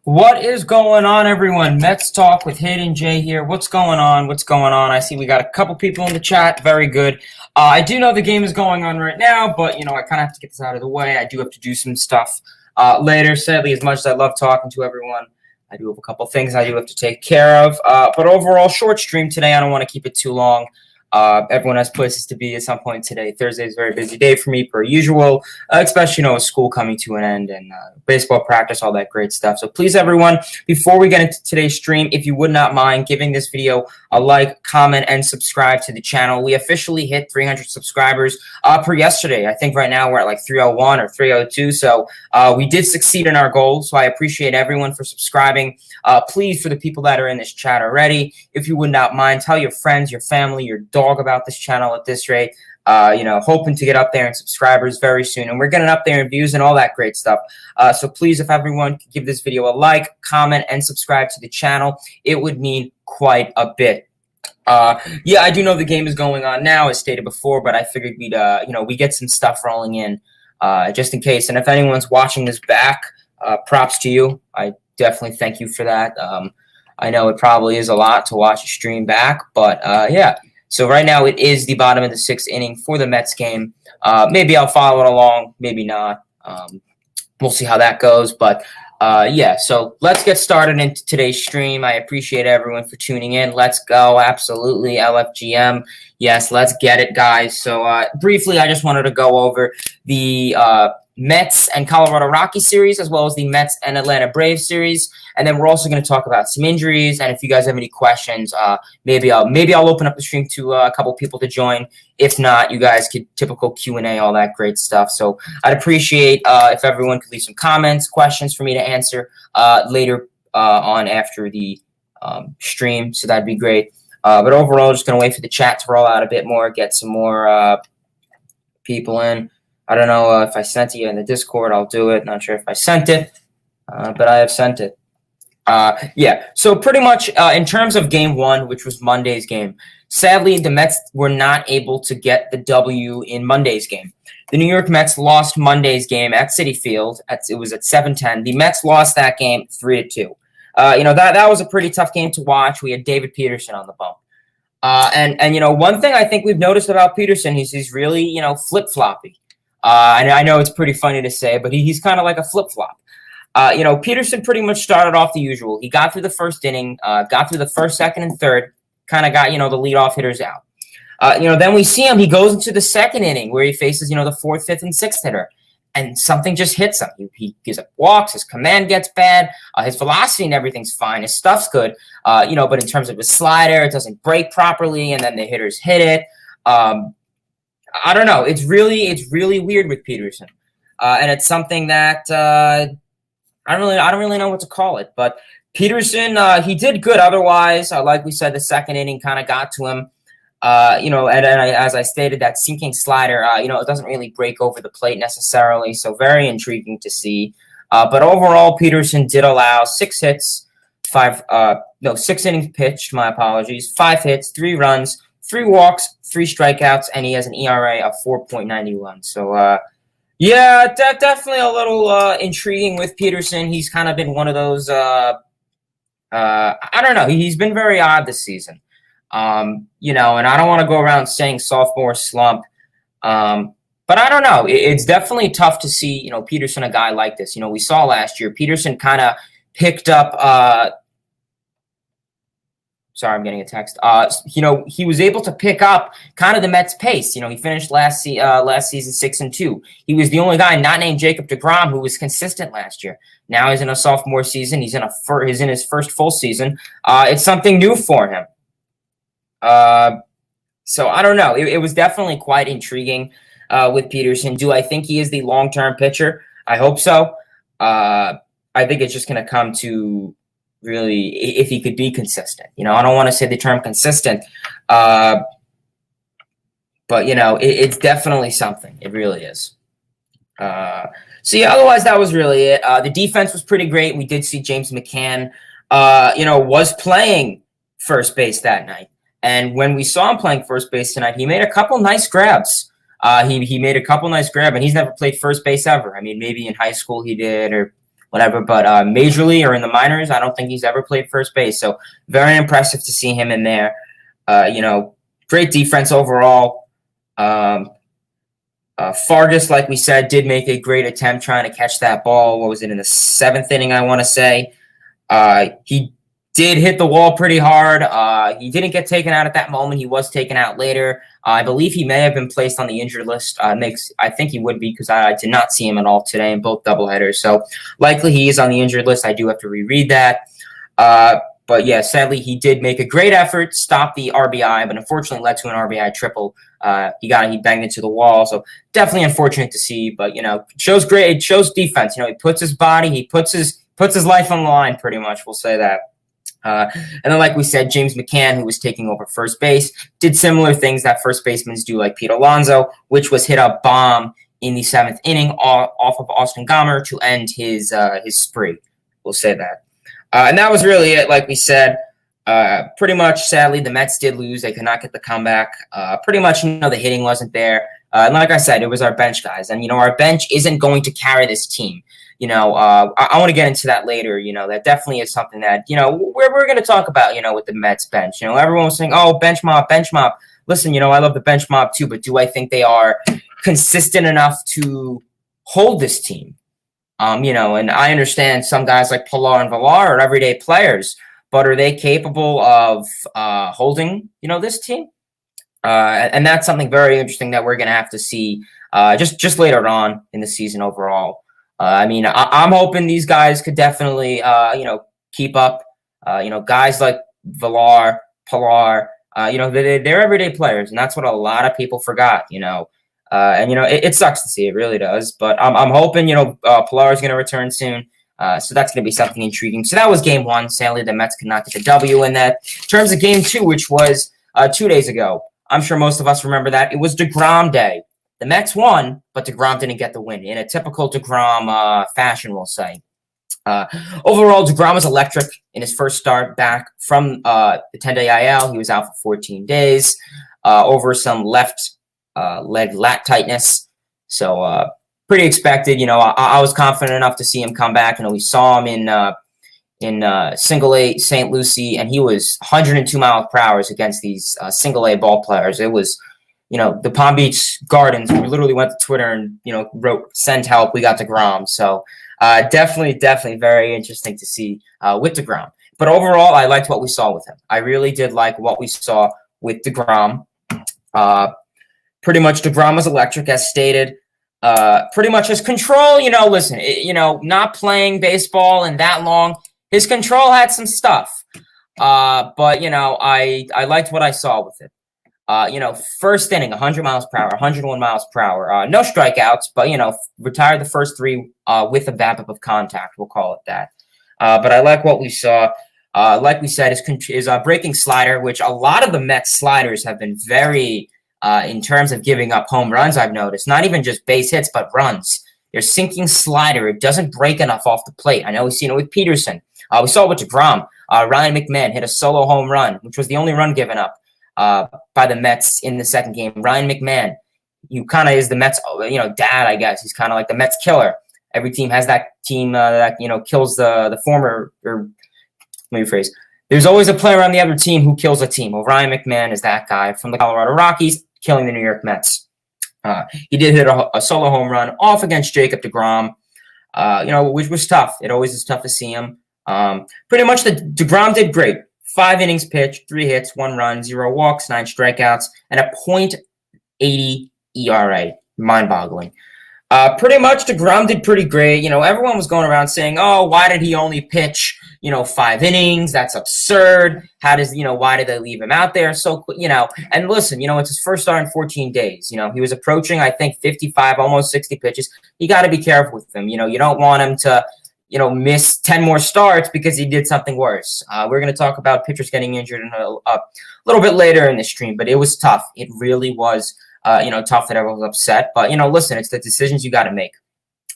What is going on, everyone? Mets Talk with Hayden J here. What's going on? What's going on? I see we got a couple people in the chat. Very good. I do know the game is going on right now, but, I kind of have to get this out of the way. I do have to do some stuff later. Sadly, as much as I love talking to everyone, I do have a couple things I do have to take care of. But overall, short stream today. I don't want to keep it too long. Everyone has places to be at some point today. Thursday is a very busy day for me, per usual, especially, with school coming to an end and baseball practice, all that great stuff. So please, everyone, before we get into today's stream, if you would not mind giving this video a like, comment, and subscribe to the channel. We officially hit 300 subscribers per yesterday. I think right now we're at like 301 or 302. So we did succeed in our goal. So I appreciate everyone for subscribing. Please, for the people that are in this chat already, if you would not mind, tell your friends, your family, your dog about this channel at this rate. Hoping to get up there in subscribers very soon, and we're getting up there in views and all that great stuff. So please, if everyone could give this video a like, comment, and subscribe to the channel, it would mean quite a bit. Yeah, I do know the game is going on now, as stated before, but I figured we get some stuff rolling in just in case. And if anyone's watching this back, props to you. I definitely thank you for that. I know it probably is a lot to watch a stream back, but yeah. So right now it is the bottom of the sixth inning for the Mets game. Maybe I'll follow it along, maybe not. We'll see how that goes. But yeah, so let's get started into today's stream. I appreciate everyone for tuning in. Let's go. Absolutely. LFGM. Yes, let's get it, guys. So briefly, I just wanted to go over the Mets and Colorado Rockies series, as well as the Mets and Atlanta Braves series. And then we're also going to talk about some injuries. And if you guys have any questions, maybe I'll open up the stream to a couple people to join. If not, you guys could typical Q&A, all that great stuff. So I'd appreciate if everyone could leave some comments, questions for me to answer later on after the stream. So that'd be great. But overall, just going to wait for the chat to roll out a bit more, get some more people in. I don't know if I sent it in the Discord. I'll do it. Not sure if I sent it, but I have sent it. Yeah, so pretty much in terms of game one, which was Monday's game, sadly, the Mets were not able to get the W in Monday's game. The New York Mets lost Monday's game at Citi Field. It was at 7-10. The Mets lost that game 3-2. That was a pretty tough game to watch. We had David Peterson on the bump. And one thing I think we've noticed about Peterson is he's really, flip-floppy. And I know it's pretty funny to say, but he's kind of like a flip-flop. Peterson pretty much started off the usual. He got through the first inning, got through the first, second, and third, kind of got, the leadoff hitters out. Then we see him. He goes into the second inning where he faces, the fourth, fifth, and sixth hitter, and something just hits him. He gives up walks. His command gets bad. His velocity and everything's fine. His stuff's good, but in terms of his slider, it doesn't break properly, and then the hitters hit it. I don't know. It's really weird with Peterson, and it's something that I don't really know what to call it. But Peterson, he did good. Otherwise, like we said, the second inning kind of got to him. And as I stated, that sinking slider, it doesn't really break over the plate necessarily. So very intriguing to see. But overall, Peterson did allow 6 hits, 6 innings pitched. My apologies. 5 hits, 3 runs, 3 walks, 3 strikeouts, and he has an ERA of 4.91. So, yeah, definitely a little intriguing with Peterson. He's kind of been one of those, I don't know. He's been very odd this season. And I don't want to go around saying sophomore slump. But I don't know. It's definitely tough to see, Peterson, a guy like this. We saw last year, Peterson kind of picked up sorry, I'm getting a text. He was able to pick up kind of the Mets' pace. He finished last season 6-2. He was the only guy not named Jacob deGrom who was consistent last year. Now he's in a sophomore season. He's in his first full season. It's something new for him. So I don't know. It was definitely quite intriguing with Peterson. Do I think he is the long-term pitcher? I hope so. I think it's just going to come to really if he could be consistent. I don't want to say the term consistent, but it's definitely something. It really is. So yeah, otherwise that was really it. The defense was pretty great. We did see James McCann, was playing first base that night. And when we saw him playing first base tonight, he made a couple nice grabs. He made a couple nice grabs, and he's never played first base ever. I mean, maybe in high school he did, or whatever. But majorly or in the minors, I don't think he's ever played first base. So very impressive to see him in there. Great defense overall. Fargus, like we said, did make a great attempt trying to catch that ball. What was it, in the 7th inning, I want to say? He did hit the wall pretty hard. He didn't get taken out at that moment. He was taken out later. I believe he may have been placed on the injured list. I think he would be, because I did not see him at all today in both doubleheaders. So likely he is on the injured list. I do have to reread that. But yeah, sadly, he did make a great effort, stop the RBI, but unfortunately led to an RBI triple. He banged into the wall. So definitely unfortunate to see, but, it shows great. It shows defense. He puts his body, he puts his life on the line, pretty much. We'll say that. And then, like we said, James McCann, who was taking over first base, did similar things that first basemen do, like Pete Alonso, which was hit a bomb in the 7th inning off of Austin Gomber to end his spree. We'll say that. And that was really it. Like we said, pretty much, sadly, the Mets did lose. They could not get the comeback. Pretty much, the hitting wasn't there. And like I said, it was our bench guys. And, our bench isn't going to carry this team. I want to get into that later. That definitely is something that, we're going to talk about, with the Mets bench. Everyone was saying, oh, bench mob, bench mob. Listen, I love the bench mob too, but do I think they are consistent enough to hold this team? And I understand some guys like Pilar and Villar are everyday players, but are they capable of holding, this team? And that's something very interesting that we're going to have to see just later on in the season overall. I'm hoping these guys could definitely, keep up. Guys like Villar, Pilar, they're everyday players, and that's what a lot of people forgot, it sucks to see. It really does. But I'm hoping, Pilar is going to return soon. So that's going to be something intriguing. So that was game 1. Sadly, the Mets could not get the W in that. In terms of game 2, which was 2 days ago, I'm sure most of us remember that. It was DeGrom Day. The Mets won, but DeGrom didn't get the win in a typical DeGrom fashion, we'll say. Overall, DeGrom was electric in his first start back from the 10-day IL. He was out for 14 days over some left leg lat tightness. So pretty expected. I was confident enough to see him come back. We saw him in single A St. Lucie, and he was 102 miles per hour against these single A ball players. It was, the Palm Beach Gardens. We literally went to Twitter and, wrote, "Send help. We got DeGrom." So definitely very interesting to see with DeGrom. But overall, I liked what we saw with him. I really did like what we saw with DeGrom. Pretty much DeGrom was electric, as stated. Pretty much his control, listen, not playing baseball and that long, his control had some stuff. But, I liked what I saw with it. First inning, 100 miles per hour, 101 miles per hour. No strikeouts, but, retired the first 3 with a BABIP of contact. We'll call it that. But I like what we saw. Like we said, his breaking slider, which a lot of the Mets sliders have been very... in terms of giving up home runs, I've noticed. Not even just base hits, but runs. Their sinking slider, it doesn't break enough off the plate. I know we've seen it with Peterson. We saw it with DeGrom. Ryan McMahon hit a solo home run, which was the only run given up by the Mets in the second game. Ryan McMahon, who kind of is the Mets, dad, I guess. He's kind of like the Mets killer. Every team has that team that, kills the former, or let me rephrase. There's always a player on the other team who kills a team. Well, Ryan McMahon is that guy from the Colorado Rockies, killing the New York Mets. He did hit a solo home run off against Jacob DeGrom, which was tough. It always is tough to see him. Pretty much DeGrom did great. 5 innings pitched, 3 hits, 1 run, 0 walks, 9 strikeouts, and a .80 ERA. Mind-boggling. Pretty much DeGrom did pretty great. Everyone was going around saying, oh, why did he only pitch, 5 innings? That's absurd. How does, why did they leave him out there? So, and listen, it's his first start in 14 days. He was approaching, I think, 55, almost 60 pitches. You got to be careful with him. You don't want him to, miss 10 more starts because he did something worse. We're going to talk about pitchers getting injured a little bit later in the stream, but it was tough. It really was, tough that everyone was upset. But, listen, it's the decisions you got to make.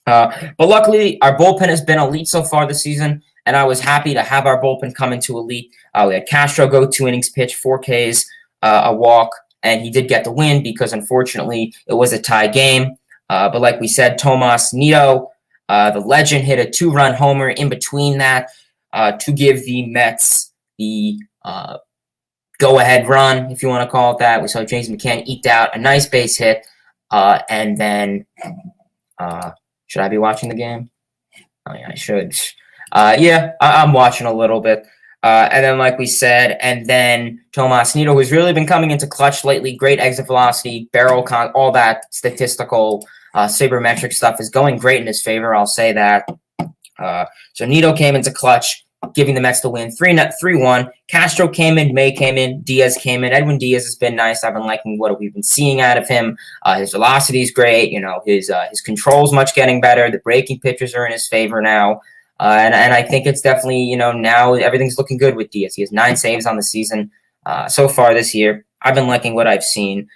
But luckily, our bullpen has been elite so far this season, and I was happy to have our bullpen come into elite. We had Castro go 2 innings pitch, 4 Ks, a walk, and he did get the win because, unfortunately, it was a tie game. But like we said, Tomas Nido, The legend hit a 2-run homer in between that to give the Mets the go-ahead run, if you want to call it that. We saw James McCann eked out a nice base hit. And then, should I be watching the game? Oh, yeah, I should. Yeah, I'm watching a little bit. And then, like we said, and then Tomas Nido, who's really been coming into clutch lately. Great exit velocity, barrel count, all that statistical sabermetric stuff is going great in his favor. I'll say that. So Nido came into clutch, giving the Mets the win, 3-1. Castro came in, May came in, Diaz came in. Edwin Diaz has been nice. I've been liking what we've been seeing out of him. His velocity is great. You know, his control's much getting better. The breaking pitches are in his favor now. And I think it's definitely, you know, now everything's looking good with Diaz. He has 9 saves on the season so far this year. I've been liking what I've seen.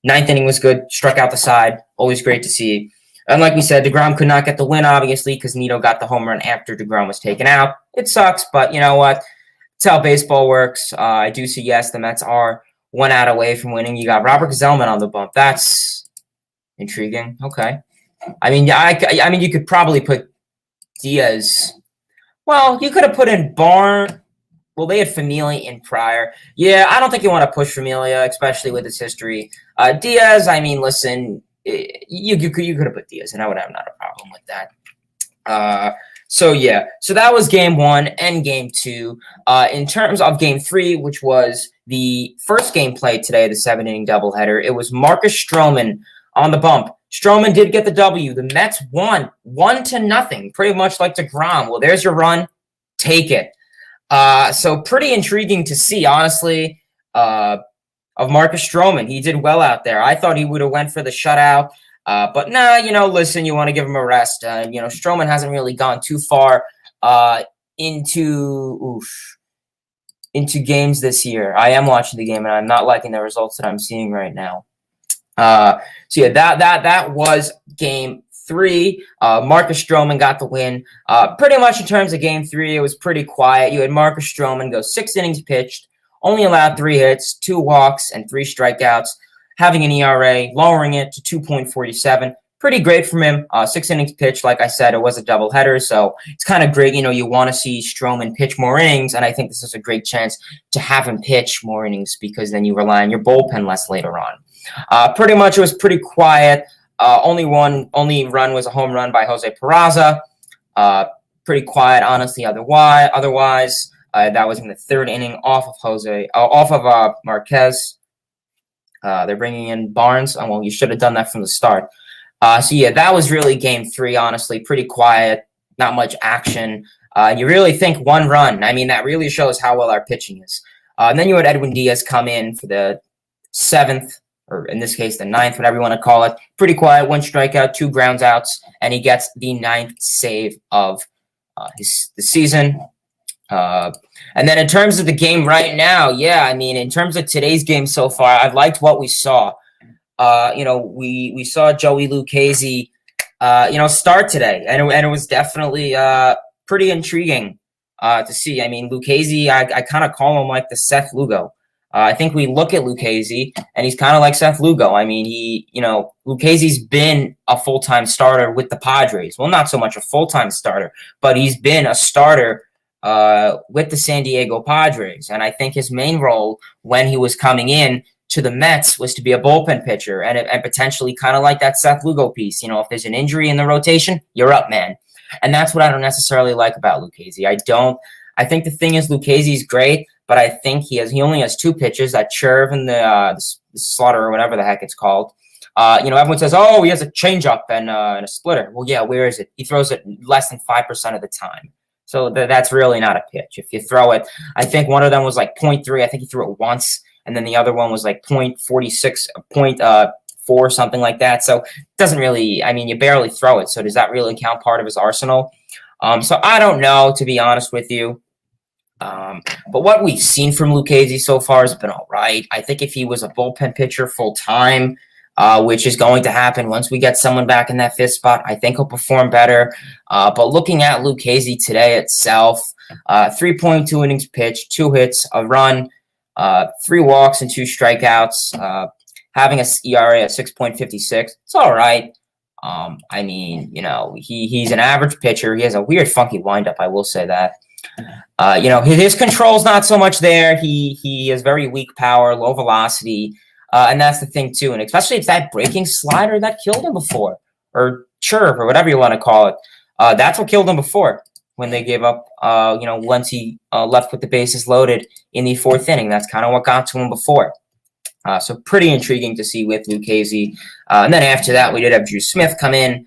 Ninth inning was good. Struck out the side. Always great to see. And like we said, DeGrom could not get the win, obviously, because Nido got the home run after DeGrom was taken out. It sucks, but you know what? It's how baseball works. I do see, yes, the Mets are 1 out away from winning. You got Robert Gsellman on the bump. That's intriguing. Okay. I mean, you could probably put Diaz. Well, you could have put in Barn. Well, they had Familia in prior. Yeah, I don't think you want to push Familia, especially with his history. Diaz, I mean, listen, you could have put Diaz, and I would have not a problem with that. So yeah, so that was game 1 and game 2. In terms of game 3, which was the first game played today, the 7-inning doubleheader, it was Marcus Stroman on the bump. Stroman did get the W. The Mets won 1-0, pretty much like DeGrom. Well, there's your run. Take it. So pretty intriguing to see, honestly, of Marcus Stroman. He did well out there. I thought he would have went for the shutout. But nah, you know, listen, you want to give him a rest. You know, Stroman hasn't really gone too far into games this year. I am watching the game, and I'm not liking the results that I'm seeing right now. So yeah, that was game 3. Marcus Stroman got the win. Pretty much in terms of game 3, it was pretty quiet. You had Marcus Stroman go 6 innings pitched, only allowed 3 hits, 2 walks, and 3 strikeouts, having an ERA, lowering it to 2.47. Pretty great from him. 6 innings pitched, like I said, it was a doubleheader, so it's kind of great. You know, you want to see Stroman pitch more innings, and I think this is a great chance to have him pitch more innings because then you rely on your bullpen less later on. Pretty much it was pretty quiet. Only run was a home run by Jose Peraza. Pretty quiet, honestly. Otherwise, that was in the 3rd inning off of Marquez. They're bringing in Barnes. Oh, well, you should have done that from the start. So yeah, that was really game 3. Honestly, pretty quiet, not much action. You really think 1 run. I mean, that really shows how well our pitching is. And then you had Edwin Diaz come in for the 7th. Or in this case, the 9th, whatever you want to call it. Pretty quiet, 1 strikeout, 2 grounds outs, and he gets the 9th save of the season. And then in terms of the game right now, yeah, I mean, in terms of today's game so far, I've liked what we saw. You know, we saw Joey Lucchesi, start today, and it was definitely pretty intriguing to see. I mean, Lucchesi, I kind of call him like the Seth Lugo. I think we look at Lucchesi, and he's kind of like Seth Lugo. I mean, Lucchesi's been a full-time starter with the Padres. Well, not so much a full-time starter, but he's been a starter with the San Diego Padres. And I think his main role when he was coming in to the Mets was to be a bullpen pitcher and potentially kind of like that Seth Lugo piece. You know, if there's an injury in the rotation, you're up, man. And that's what I don't necessarily like about Lucchesi. I think the thing is Lucchesi's great, but I think he only has 2 pitches, that curve and the slaughter or whatever the heck it's called. Everyone says, oh, he has a changeup and a splitter. Well, yeah, where is it? He throws it less than 5% of the time. So that's really not a pitch. If you throw it, I think one of them was like 0.3. I think he threw it once. And then the other one was like 0.46, 0.4, something like that. So it doesn't really, I mean, you barely throw it. So does that really count part of his arsenal? So I don't know, to be honest with you. But what we've seen from Lucchesi so far has been all right. I think if he was a bullpen pitcher full time, which is going to happen once we get someone back in that 5th spot, I think he'll perform better. But looking at Lucchesi today itself, 3.2 innings pitched, 2 hits, a run, 3 walks and 2 strikeouts, having a ERA at 6.56. It's all right. I mean, he's an average pitcher. He has a weird, funky windup. I will say that. His control's not so much there. He has very weak power, low velocity, and that's the thing too. And especially it's that breaking slider that killed him before, or churve, or whatever you want to call it. That's what killed him before when they gave up. Once he left with the bases loaded in the fourth inning, that's kind of what got to him before. So pretty intriguing to see with Lucchesi. And then after that, we did have Drew Smith come in.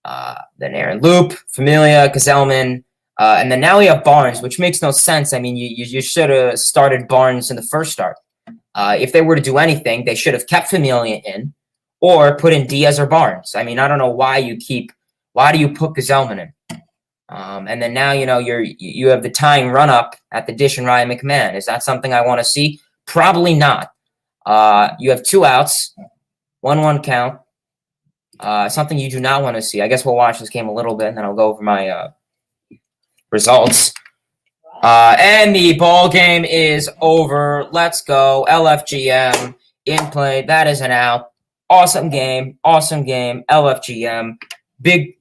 Then Aaron Loop, Familia, Gazelman. And then now we have Barnes, which makes no sense. I mean, you should have started Barnes in the first start. If they were to do anything, they should have kept Familia in or put in Diaz or Barnes. I mean, I don't know why do you put Gazelman in? And then now, you have the tying run up at the dish and Ryan McMahon. Is that something I want to see? Probably not. You have 2 outs, 1-1 count. Something you do not want to see. I guess we'll watch this game a little bit, and then I'll go over my results. And the ball game is over. Let's go. LFGM in play. That is an out. Awesome game. LFGM. Big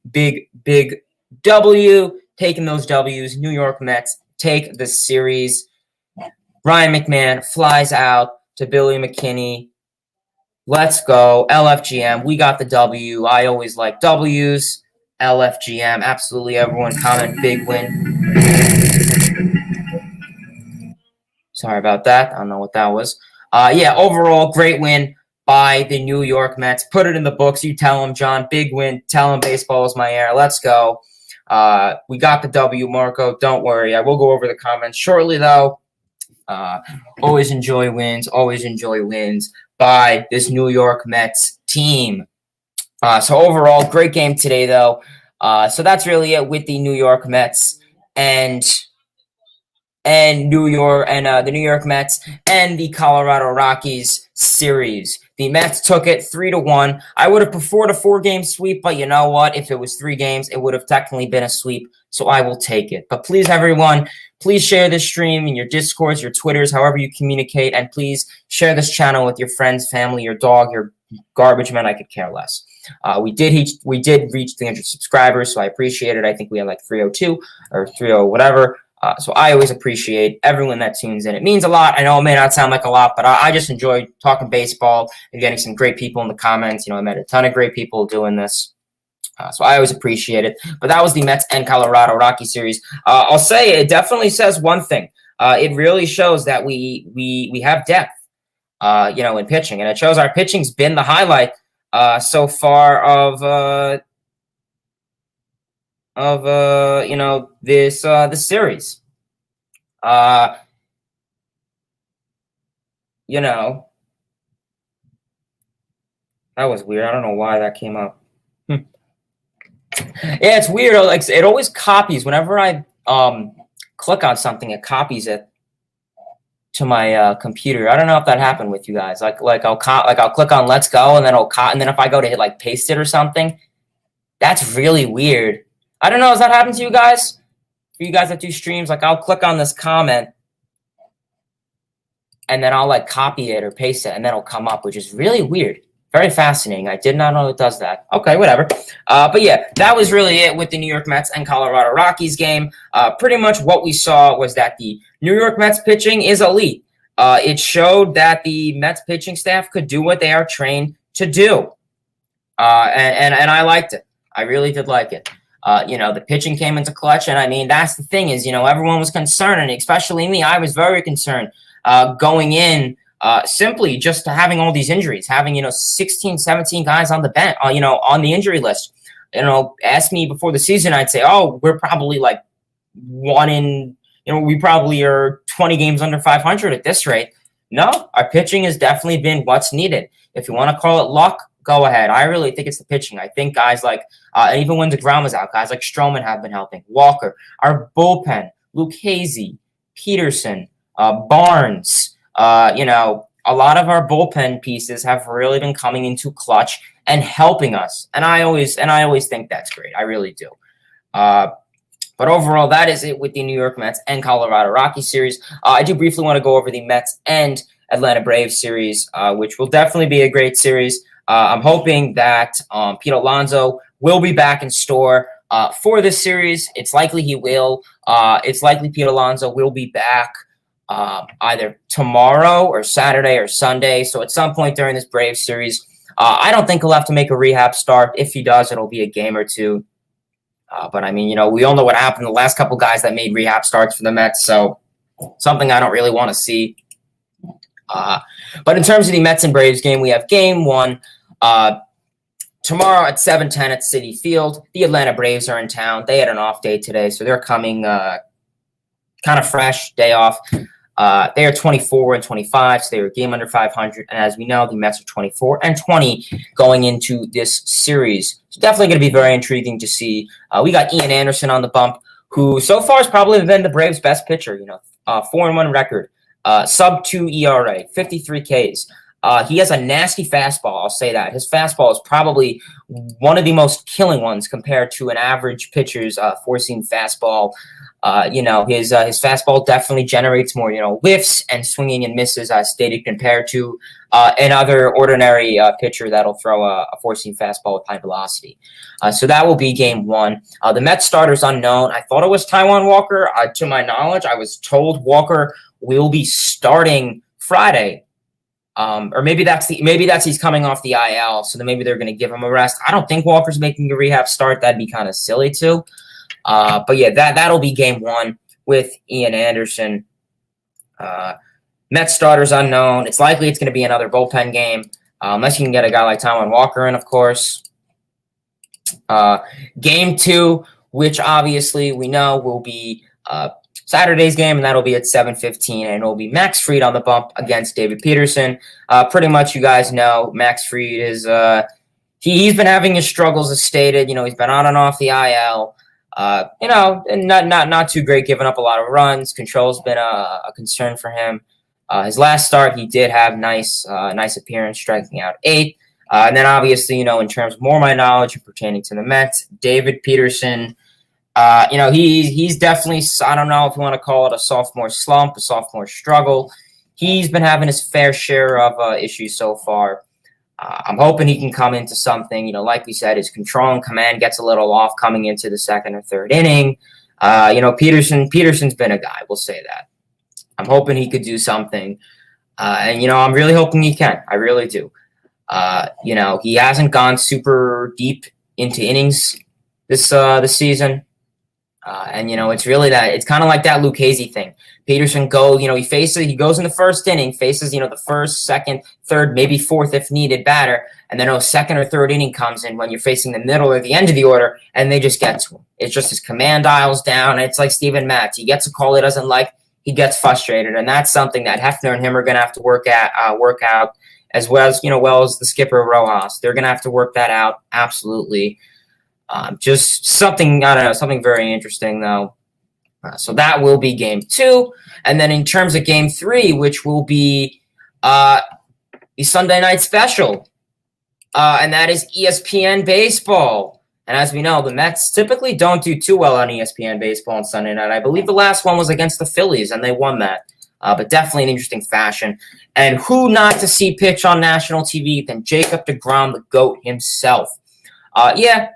W. Taking those W's. New York Mets take the series. Ryan McMahon flies out to Billy McKinney. Let's go. LFGM. We got the W. I always like W's. LFGM. Absolutely everyone comment big win. Sorry about that. I don't know what that was. Overall, great win by the New York Mets. Put it in the books. You tell them, John. Big win. Tell them baseball is my air. Let's go. We got the W, Marco. Don't worry. I will go over the comments shortly, though. Always enjoy wins by this New York Mets team. So overall, great game today, though. So that's really it with the New York Mets and the New York Mets and the Colorado Rockies series. The Mets took it 3-1. I would have preferred a 4-game sweep, but you know what? If it was 3 games, it would have technically been a sweep. So I will take it. But please, everyone, please share this stream in your Discords, your Twitters, however you communicate, and please share this channel with your friends, family, your dog, your garbage man. I could care less. We did reach 300 subscribers, so I appreciate it. I think we had like 302 or 30 whatever. So I always appreciate everyone that tunes in. It means a lot. I know it may not sound like a lot, but I just enjoy talking baseball and getting some great people in the comments. I met a ton of great people doing this. So I always appreciate it. But that was the Mets and Colorado Rockies series. I'll say it definitely says one thing. It really shows that we have depth, in pitching. And it shows our pitching's been the highlight so far of this series. That was weird. I don't know why that came up. Yeah, it's weird. Like it always copies whenever I click on something. It copies it to my computer. I don't know if that happened with you guys. Like I'll click on Let's Go, and then and then if I go to hit like paste it or something, that's really weird. I don't know. Has that happened to you guys? For you guys that do streams, like I'll click on this comment, and then I'll like copy it or paste it, and then it'll come up, which is really weird. Very fascinating. I did not know it does that. Okay, whatever. But yeah, that was really it with the New York Mets and Colorado Rockies game. Pretty much what we saw was that the New York Mets pitching is elite. It showed that the Mets pitching staff could do what they are trained to do. And I liked it. I really did like it. The pitching came into clutch. And I mean, that's the thing is, everyone was concerned, and especially me, I was very concerned going in. Simply just having all these injuries, having 16, 17 guys on the bench, on the injury list. Ask me before the season, I'd say, oh, we're probably like we probably are 20 games under 500 at this rate. No, our pitching has definitely been what's needed. If you want to call it luck, go ahead. I really think it's the pitching. I think guys like, and even when DeGrom was out, guys like Stroman have been helping. Walker, our bullpen, Lucchesi, Peterson, Barnes. A lot of our bullpen pieces have really been coming into clutch and helping us. And I always think that's great. I really do. But overall, that is it with the New York Mets and Colorado Rockies series. I do briefly want to go over the Mets and Atlanta Braves series, which will definitely be a great series. I'm hoping that Pete Alonso will be back in store for this series. It's likely he will. It's likely Pete Alonso will be back either tomorrow or Saturday or Sunday. So at some point during this Braves series, I don't think he'll have to make a rehab start. If he does, it'll be a game or two. But I mean, we all know what happened. The last couple guys that made rehab starts for the Mets, so something I don't really want to see. But in terms of the Mets and Braves game, we have game one tomorrow at 7:10 at Citi Field. The Atlanta Braves are in town. They had an off day today, so they're coming kind of fresh, day off. They are 24-25, so they are a game under 500. And as we know, the Mets are 24-20 going into this series. It's definitely going to be very intriguing to see. We got Ian Anderson on the bump, who so far has probably been the Braves' best pitcher. 4-1 record, sub-2 ERA, 53 Ks. He has a nasty fastball, I'll say that. His fastball is probably one of the most killing ones compared to an average pitcher's four-seam fastball. His fastball definitely generates more, whiffs and swinging and misses, as stated, compared to another ordinary pitcher that'll throw a four-seam fastball with high velocity. So that will be game one. The Mets starter's unknown. I thought it was Taijuan Walker. To my knowledge, I was told Walker will be starting Friday. Or maybe that's he's coming off the IL, so then maybe they're going to give him a rest. I don't think Walker's making a rehab start. That'd be kind of silly too. But yeah, that'll be game one with Ian Anderson. Mets starters unknown. It's likely it's going to be another bullpen game, unless you can get a guy like Taijuan Walker in, of course. Game two, which obviously we know will be Saturday's game, and that'll be at 7:15, and it'll be Max Fried on the bump against David Peterson. Pretty much, you guys know Max Fried is he's been having his struggles, as stated. He's been on and off the IL. And not too great, giving up a lot of runs. Control's been a concern for him. His last start, he did have nice appearance, striking out 8. And then obviously, in terms of more of my knowledge pertaining to the Mets, David Peterson. He's definitely, I don't know if you want to call it a sophomore slump, a sophomore struggle. He's been having his fair share of issues so far. I'm hoping he can come into something, like we said, his control and command gets a little off coming into the second or third inning. Peterson's been a guy, we'll say that. I'm hoping he could do something. And I'm really hoping he can. I really do. He hasn't gone super deep into innings this season. And it's really that. It's kind of like that Lucchesi thing. Peterson he goes in the first inning, faces, the first, second, third, maybe fourth if needed batter. And then a second or third inning comes in when you're facing the middle or the end of the order, and they just get to him. It's just his command dials down. It's like Steven Matz. He gets a call he doesn't like. He gets frustrated. And that's something that Hefner and him are going to have to work out, as well as the skipper Rojas. They're going to have to work that out. Absolutely. Just something, I don't know, something very interesting, though. So that will be game two. And then in terms of game three, which will be the Sunday night special, and that is ESPN Baseball. And as we know, the Mets typically don't do too well on ESPN Baseball on Sunday night. I believe the last one was against the Phillies, and they won that. But definitely an interesting fashion. And who not to see pitch on national TV than Jacob deGrom, the GOAT himself.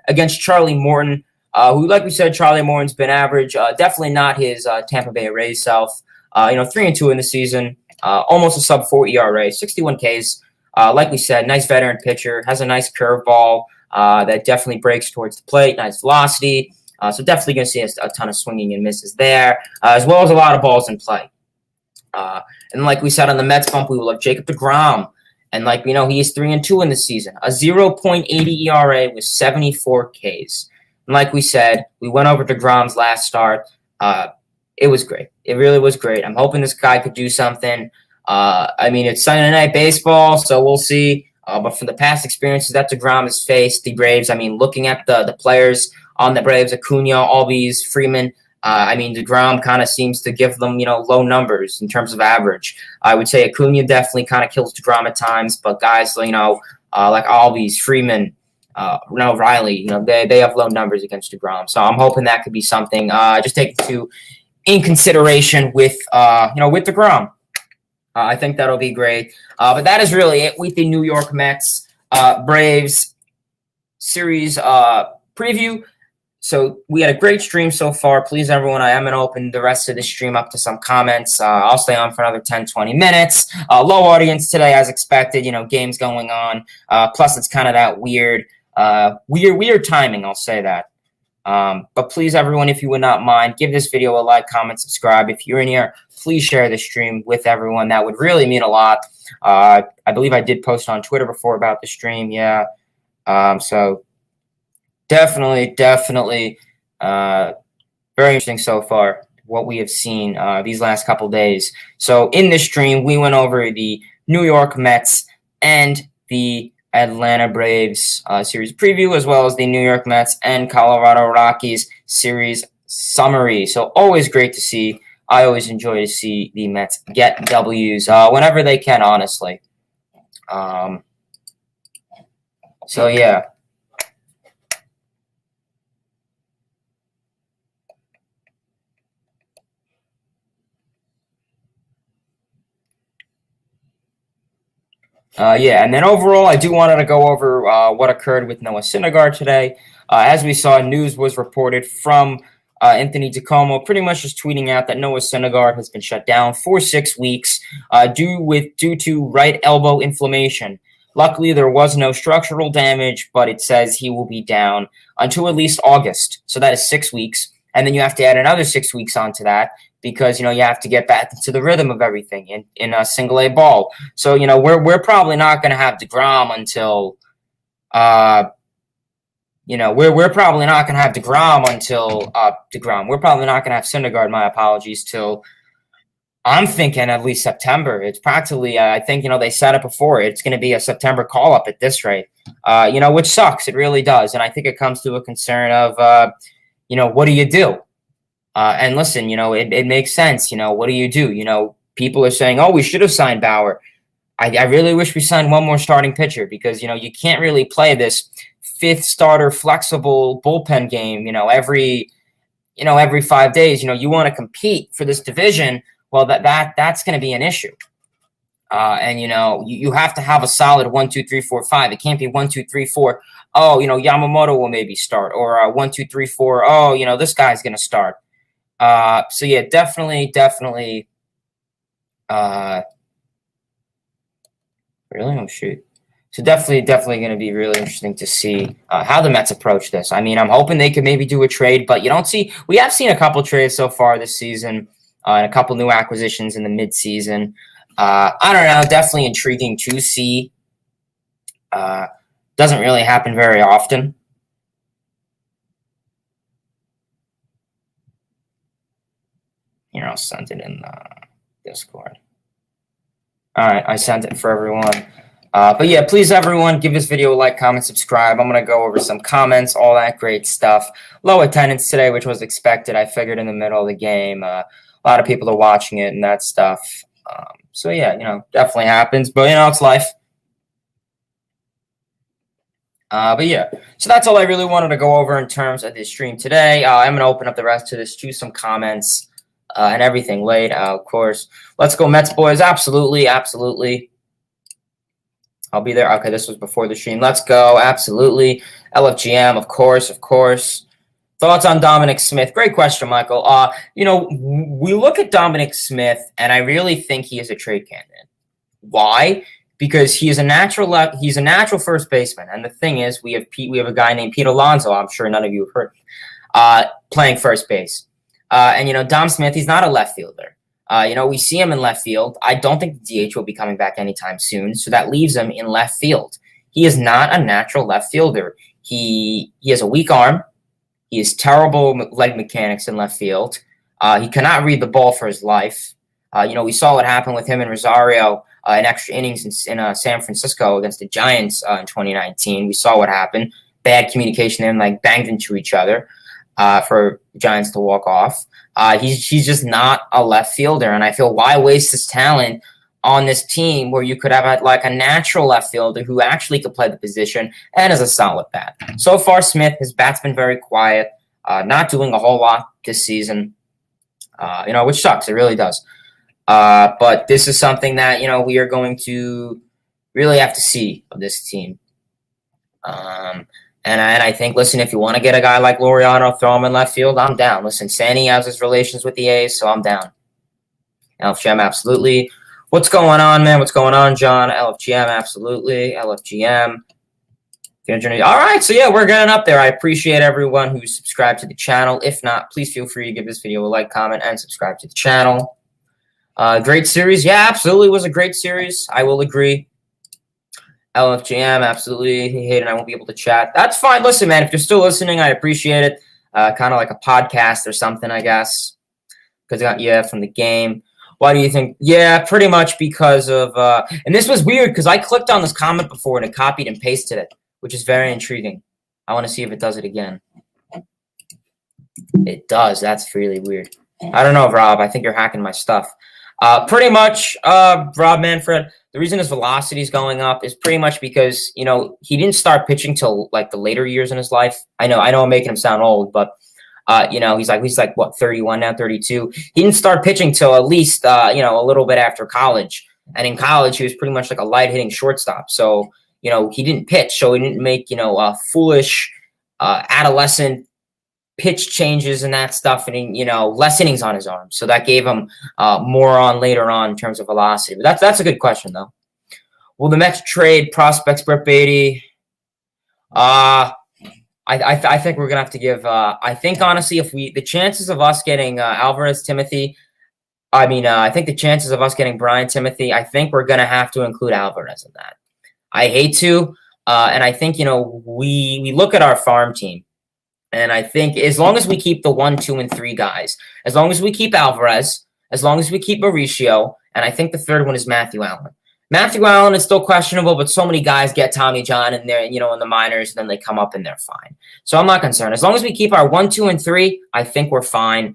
Against Charlie Morton, who, like we said, Charlie Morton's been average. Definitely not his Tampa Bay Rays self. 3-2 in the season, almost a sub-4 ERA, 61 Ks. Like we said, nice veteran pitcher, has a nice curveball that definitely breaks towards the plate, nice velocity. So definitely going to see a ton of swinging and misses there, as well as a lot of balls in play. And like we said on the Mets bump, we will have Jacob deGrom. And like we know, he is 3-2 in the season, a 0.80 ERA with 74 Ks. And like we said, we went over deGrom's last start. It was great. It really was great. I'm hoping this guy could do something. It's Sunday night baseball, so we'll see. But from the past experiences that deGrom has faced, the Braves, looking at the players on the Braves, Acuna, Albies, Freeman, deGrom kind of seems to give them, low numbers in terms of average. I would say Acuna definitely kind of kills deGrom at times, but guys, like Albies, Freeman, Riley, they have low numbers against deGrom. So I'm hoping that could be something. Just take it in consideration with deGrom. I think that'll be great. But that is really it with the New York Mets. Braves series preview. So we had a great stream so far. Please, everyone, I am going to open the rest of the stream up to some comments. I'll stay on for another 10, 20 minutes. Low audience today, as expected. Games going on. Plus, it's kind of that weird timing. I'll say that. But please, everyone, if you would not mind, give this video a like, comment, subscribe. If you're in here, please share the stream with everyone. That would really mean a lot. I believe I did post on Twitter before about the stream. Yeah. So definitely, very interesting so far, what we have seen these last couple days. So in this stream, we went over the New York Mets and the Atlanta Braves series preview, as well as the New York Mets and Colorado Rockies series summary. So always great to see. I always enjoy to see the Mets get W's whenever they can, honestly. So, yeah. And then overall, I do wanted to go over what occurred with Noah Syndergaard today. As we saw, news was reported from Anthony DiComo, pretty much just tweeting out that Noah Syndergaard has been shut down for 6 weeks due to right elbow inflammation. Luckily, there was no structural damage, but it says he will be down until at least August. So that is 6 weeks. And then you have to add another 6 weeks onto that, because you have to get back into the rhythm of everything in a single A ball. So we're probably not going to have DeGrom until we're probably not going to have DeGrom until DeGrom. We're probably not going to have Syndergaard. My apologies, till I'm thinking at least September. It's practically I think they said it before. It's going to be a September call up at this rate. Which sucks. It really does, and I think it comes to a concern of what do you do? And listen, it makes sense. What do you do? People are saying, oh, we should have signed Bauer. I really wish we signed one more starting pitcher, because, you can't really play this fifth starter flexible bullpen game, every 5 days. You want to compete for this division. Well, that's going to be an issue. And you have to have a solid 1, 2, 3, 4, 5. It can't be 1, 2, 3, 4. Oh, Yamamoto will maybe start, or 1, 2, 3, 4. Oh, this guy's going to start. So yeah, definitely. Really? Oh shoot. So definitely going to be really interesting to see how the Mets approach this. I mean, I'm hoping they could maybe do a trade, but we have seen a couple trades so far this season, and a couple new acquisitions in the midseason. I don't know. Definitely intriguing to see. Doesn't really happen very often. I'll send it in the Discord. All right, I sent it for everyone. But yeah, please, everyone, give this video a like, comment, subscribe. I'm going to go over some comments, all that great stuff. Low attendance today, which was expected. I figured in the middle of the game. A lot of people are watching it and that stuff. So yeah, definitely happens. But, it's life. But yeah, so that's all I really wanted to go over in terms of this stream today. I'm going to open up the rest of this to some comments and everything late, of course. Let's go Mets, boys. Absolutely. I'll be there. Okay, this was before the stream. Let's go. Absolutely. LFGM, of course. Thoughts on Dominic Smith? Great question, Michael. We look at Dominic Smith, and I really think he is a trade candidate. Why? Because he is a natural he's a natural first baseman. And the thing is, we have a guy named Pete Alonso, I'm sure none of you have heard, playing first base. And Dom Smith, he's not a left fielder. We see him in left field. I don't think the DH will be coming back anytime soon, so that leaves him in left field. He is not a natural left fielder. He has a weak arm. He has terrible leg mechanics in left field. He cannot read the ball for his life. We saw what happened with him and Rosario in extra innings in San Francisco against the Giants in 2019. We saw what happened. Bad communication and banged into each other for Giants to walk off. He's just not a left fielder, and I feel, why waste his talent on this team where you could have a natural left fielder who actually could play the position and is a solid bat. So far, Smith, his bat's been very quiet, not doing a whole lot this season, which sucks. It really does. But this is something that, we are going to really have to see of this team. And I think, listen, if you want to get a guy like Laureano, throw him in left field, I'm down. Listen, Sandy has his relations with the A's, so I'm down. LFGM, absolutely. What's going on, man? What's going on, John? LFGM, absolutely. LFGM. All right, so yeah, we're getting up there. I appreciate everyone who's subscribed to the channel. If not, please feel free to give this video a like, comment, and subscribe to the channel. Great series. Yeah, absolutely was a great series. I will agree. LFGM, absolutely. Hayden, I won't be able to chat. That's fine. Listen, man, if you're still listening, I appreciate it. Kind of like a podcast or something, I guess. Because from the game. Why do you think? Yeah, pretty much because of and this was weird because I clicked on this comment before and it copied and pasted it, which is very intriguing. I want to see if it does it again. It does. That's really weird. I don't know, Rob. I think you're hacking my stuff. Pretty much, Rob Manfred, the reason his velocity is going up is pretty much because, you know, he didn't start pitching till like the later years in his life. I know I'm making him sound old, but you know, he's like what, 31 now, 32. He didn't start pitching till at least you know, a little bit after college. And in college, he was pretty much like a light hitting shortstop. So, you know, he didn't pitch, so he didn't make, you know, foolish adolescent pitch changes and that stuff, and, you know, less innings on his arm. So that gave him more on later on in terms of velocity. But that's a good question, though. Will the Mets trade prospects Brett Beatty? I think we're gonna have to give. I think honestly, if the chances of us getting Alvarez Timothy, I think the chances of us getting Brian Timothy, I think we're gonna have to include Alvarez in that. I hate to, and I think, you know, we look at our farm team, and I think as long as we keep the 1, 2, and 3 guys, as long as we keep Alvarez, as long as we keep Mauricio, and I think the third one is Matthew Allen. Matthew Allen is still questionable, but so many guys get Tommy John in there, you know, in the minors, and then they come up and they're fine. So I'm not concerned. As long as we keep our 1, 2, and 3, I think we're fine.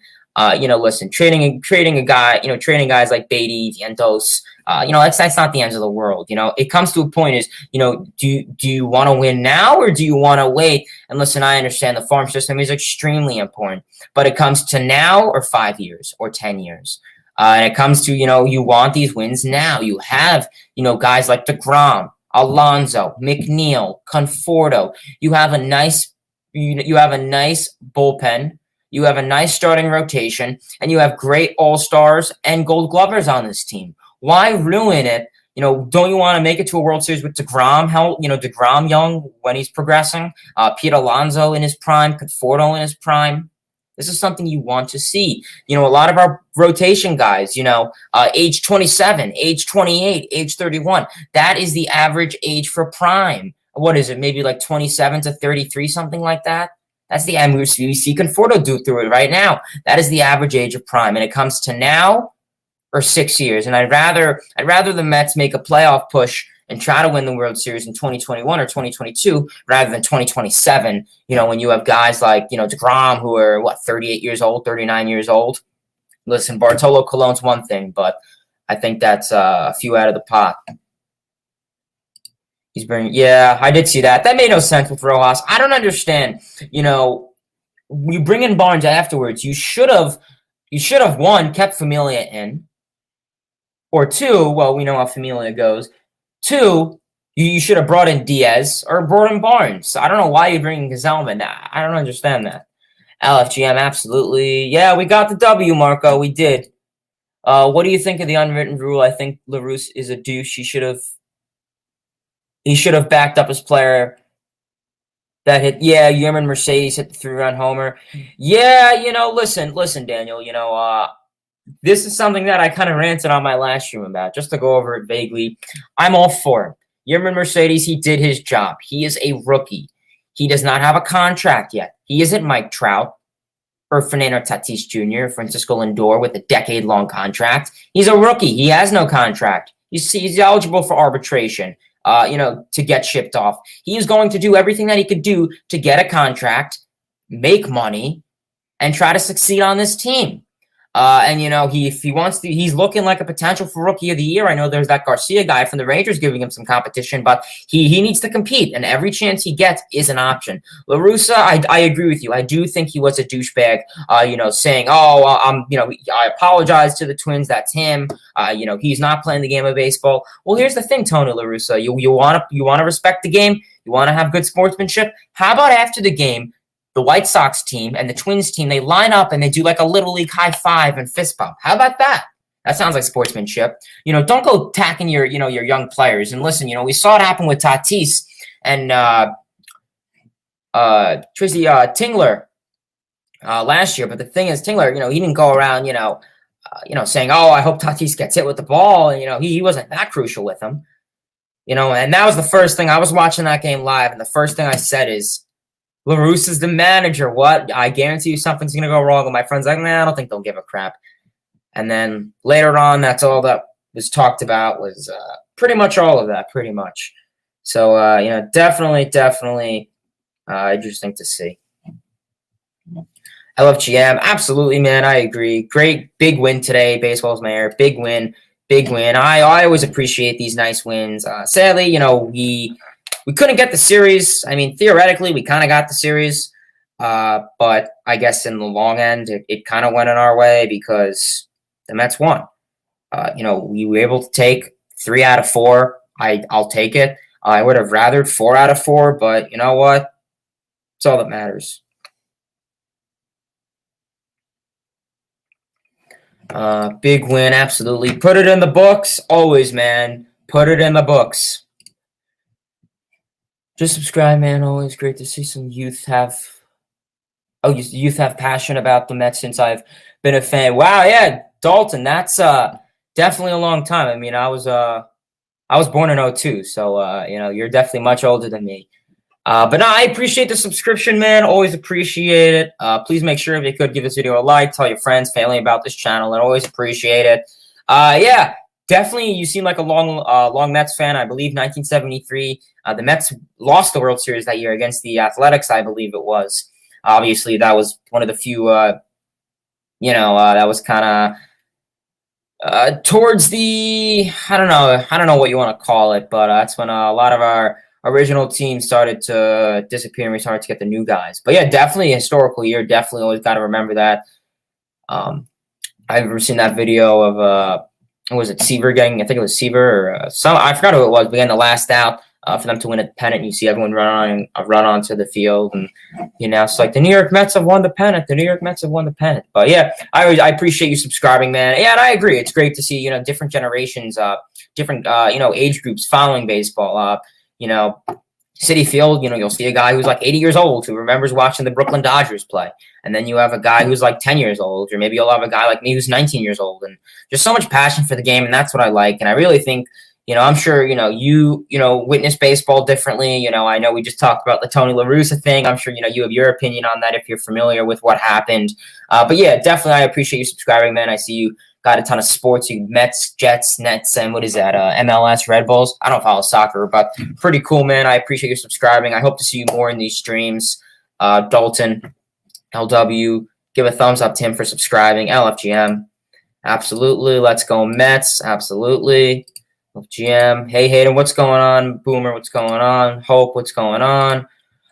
You know, listen, trading a guy, you know, trading guys like Beatty, Vientos, you know, that's not the end of the world. You know, it comes to a point is, you know, do you want to win now or do you want to wait? And listen, I understand the farm system is extremely important, but it comes to now or 5 years or 10 years. And it comes to, you know, you want these wins now. You have, you know, guys like DeGrom, Alonso, McNeil, Conforto. You have a nice, you have a nice bullpen. You have a nice starting rotation, and you have great all-stars and gold glovers on this team. Why ruin it? You know, don't you want to make it to a World Series with DeGrom? You know, DeGrom young when he's progressing, Pete Alonso in his prime, Conforto in his prime. This is something you want to see. You know, a lot of our rotation guys, you know, age 27, age 28, age 31. That is the average age for prime. What is it? Maybe like 27 to 33, something like that. That's the average. We see Conforto do through it right now. That is the average age of prime. And it comes to now or 6 years. And I'd rather the Mets make a playoff push and try to win the World Series in 2021 or 2022 rather than 2027, you know, when you have guys like, you know, DeGrom who are, 38 years old, 39 years old. Listen, Bartolo Colon's one thing, but I think that's a few out of the pot. He's bringing, yeah, I did see that. That made no sense with Rojas. I don't understand. You know, you bring in Barnes afterwards. You should have, one, kept Familia in. Or two, well, we know how Familia goes. Two, you should have brought in Diaz or brought in Barnes. I don't know why you're bringing Gazelman. I don't understand that. LFGM, absolutely. Yeah, we got the W, Marco. We did. What do you think of the unwritten rule? I think LaRousse is a douche. He should have backed up his player that hit. Yeah, Yerman Mercedes hit the 3-run homer. Yeah, you know, listen, Daniel. You know, this is something that I kind of ranted on my last stream about, just to go over it vaguely. I'm all for it. Yerman Mercedes, he did his job. He is a rookie. He does not have a contract yet. He isn't Mike Trout or Fernando Tatis Jr., Francisco Lindor with a decade-long contract. He's a rookie. He has no contract. He's eligible for arbitration, you know, to get shipped off. He is going to do everything that he could do to get a contract, make money, and try to succeed on this team. And if he wants to, he's looking like a potential for Rookie of the Year. I know there's that Garcia guy from the Rangers giving him some competition, but he needs to compete, and every chance he gets is an option. La Russa, I agree with you. I do think he was a douchebag. Saying, I apologize to the Twins. That's him. He's not playing the game of baseball. Well, here's the thing, Tony La Russa. You want to respect the game. You want to have good sportsmanship. How about after the game, the White Sox team and the Twins team, they line up and they do like a Little League high five and fist bump? How about that? That sounds like sportsmanship. Don't go attacking your young players. And listen, we saw it happen with Tatis and Tracy Tingler last year. But the thing is, Tingler, he didn't go around, saying, "Oh, I hope Tatis gets hit with the ball." And, he wasn't that crucial with him. And that was the first thing. I was watching that game live, and the first thing I said is, La Russa's the manager. What? I guarantee you something's going to go wrong. And my friend's like, I don't think they'll give a crap. And then later on, that's all that was talked about was pretty much all of that, pretty much. So, definitely interesting to see. LFGM, absolutely, man. I agree. Great, big win today. Baseball's mayor. Big win. I always appreciate these nice wins. Sadly, we couldn't get the series. I mean, theoretically, we kind of got the series. But I guess in the long end, it kind of went in our way because the Mets won. We were able to take 3 out of 4. I'll take it. I would have rathered 4 out of 4, but you know what? It's all that matters. Big win, absolutely. Put it in the books. Always, man. Put it in the books. Just subscribe, man. Always great to see some youth have passion about the Mets since I've been a fan. Wow, yeah, Dalton, that's definitely a long time. I mean, I was born in 2002, so you're definitely much older than me. But no, I appreciate the subscription, man. Always appreciate it. Please make sure if you could give this video a like, tell your friends, family about this channel. I always appreciate it. Yeah. Definitely, you seem like a long Mets fan. I believe 1973, the Mets lost the World Series that year against the Athletics, I believe it was. Obviously, that was one of the few, that was kind of towards the, I don't know what you want to call it, but that's when a lot of our original team started to disappear and we started to get the new guys. But yeah, definitely a historical year. Definitely always got to remember that. I've ever seen that video of was it Seaver getting? I think it was Seaver or I forgot who it was. We had the last out for them to win a pennant. You see everyone run onto the field, and it's like the New York Mets have won the pennant. The New York Mets have won the pennant. But yeah, I appreciate you subscribing, man. Yeah, and I agree. It's great to see different generations, different age groups following baseball. Citi Field, you'll see a guy who's like 80 years old who remembers watching the Brooklyn Dodgers play. And then you have a guy who's like 10 years old, or maybe you'll have a guy like me who's 19 years old. And just so much passion for the game, and that's what I like. And I really think, I'm sure, you witness baseball differently. I know we just talked about the Tony La Russa thing. I'm sure, you have your opinion on that if you're familiar with what happened. But yeah, definitely I appreciate you subscribing, man. I see you got a ton of sports, Mets, Jets, Nets, and what is that, MLS, Red Bulls? I don't follow soccer, but pretty cool, man. I appreciate you subscribing. I hope to see you more in these streams. Dalton, LW, give a thumbs up to him for subscribing. LFGM, absolutely. Let's go Mets, absolutely. LFGM, hey Hayden, what's going on? Boomer, what's going on? Hope, what's going on?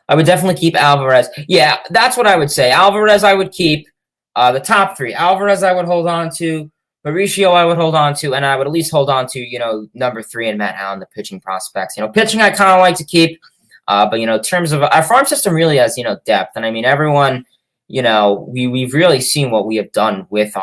I would definitely keep Alvarez. Yeah, that's what I would say. Alvarez I would keep. The top 3. Alvarez I would hold on to. Mauricio I would hold on to, and I would at least hold on to, number 3 and Matt Allen, the pitching prospects. Pitching I kind of like to keep, but, in terms of our farm system really has, depth. And I mean, everyone, we've really seen what we have done with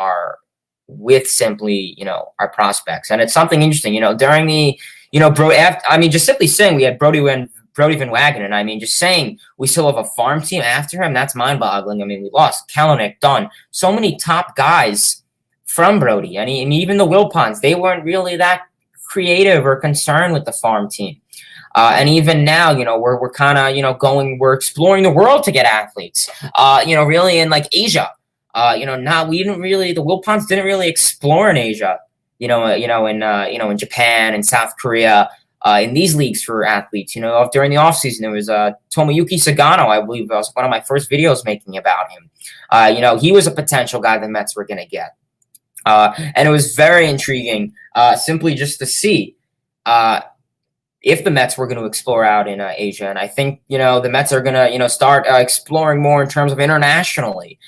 simply, our prospects. And it's something interesting, during the, just simply saying we had Brody Van Wagenen. I mean, just saying we still have a farm team after him, that's mind-boggling. I mean, we lost Kelenic, Dunn, so many top guys from Brody. And even the Wilpons, they weren't really that creative or concerned with the farm team. And even now, we're kind of, we're exploring the world to get athletes, really in like Asia. The Wilpons didn't really explore in Asia, in Japan and South Korea. In these leagues for athletes, during the offseason, there was Tomoyuki Sagano, I believe that was one of my first videos making about him. He was a potential guy the Mets were going to get. And it was very intriguing, simply just to see if the Mets were going to explore out in Asia. And I think, the Mets are going to, start exploring more in terms of internationally.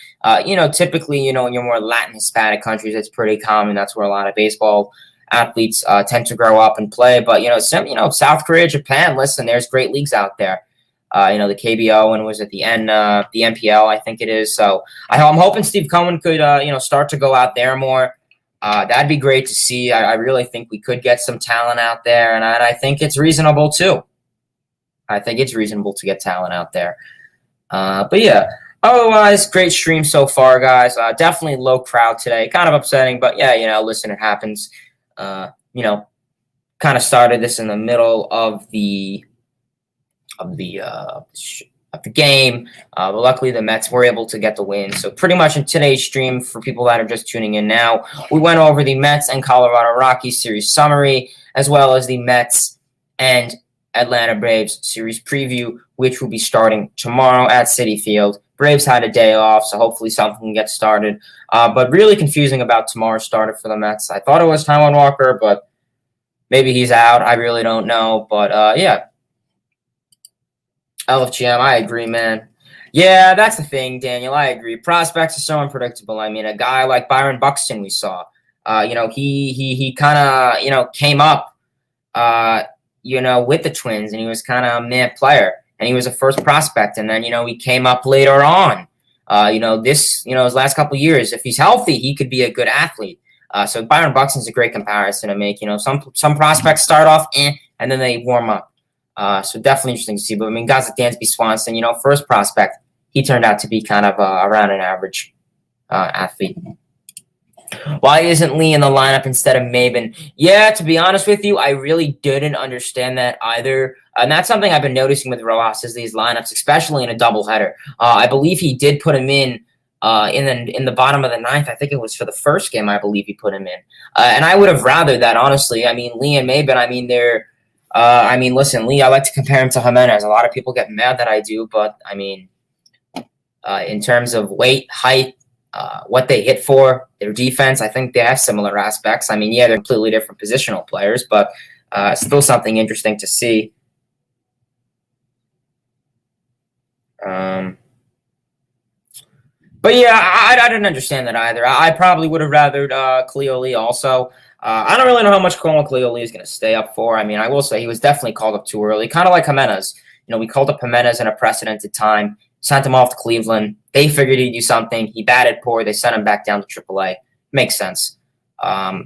Typically, in your more Latin Hispanic countries, it's pretty common. That's where a lot of baseball athletes tend to grow up and play. But, South Korea, Japan, listen, there's great leagues out there. The KBO and was at the end, the NPL, I think it is. So I'm hoping Steve Cohen could, start to go out there more. That'd be great to see. I really think we could get some talent out there, and I think it's reasonable too. I think it's reasonable to get talent out there. But yeah, otherwise, great stream so far, guys. Definitely low crowd today. Kind of upsetting, but yeah, listen, it happens. Kind of started this in the middle of the game, but luckily the Mets were able to get the win. So pretty much in today's stream, for people that are just tuning in now, we went over the Mets and Colorado Rockies series summary, as well as the Mets and Atlanta Braves series preview, which will be starting tomorrow at Citi Field. Braves had a day off, so hopefully something can get started. But really confusing about tomorrow's starter for the Mets. I thought it was Taijuan Walker, but maybe he's out. I really don't know. But yeah. LFGM, I agree, man. Yeah, that's the thing, Daniel. I agree. Prospects are so unpredictable. I mean, a guy like Byron Buxton, we saw. He kind of came up, with the Twins, and he was kind of a meh player, and he was a first prospect, and then he came up later on. His last couple of years, if he's healthy, he could be a good athlete. So Byron Buxton's a great comparison to make. Some prospects start off and then they warm up. So definitely interesting to see. But I mean, guys like Dansby Swanson, first prospect, he turned out to be kind of around an average athlete. Why isn't Lee in the lineup instead of Maben? Yeah, to be honest with you, I really didn't understand that either. And that's something I've been noticing with Rojas is these lineups, especially in a doubleheader. I believe he did put him in the bottom of the ninth. I think it was for the first game. I believe he put him in, and I would have rathered that, honestly. I mean, Lee and Maben. I mean, they're. Listen, Lee, I like to compare him to Jimenez. A lot of people get mad that I do, but I mean, in terms of weight, height, what they hit for, their defense, I think they have similar aspects. I mean, yeah, they're completely different positional players, but still something interesting to see. But yeah, I didn't understand that either. I probably would have rathered Cleo Lee also. I don't really know how much Colin Cleo Lee is going to stay up for. I mean, I will say he was definitely called up too early, kind of like Jimenez. We called up Jimenez in a precedented time, sent him off to Cleveland. They figured he'd do something. He batted poor. They sent him back down to AAA. Makes sense. But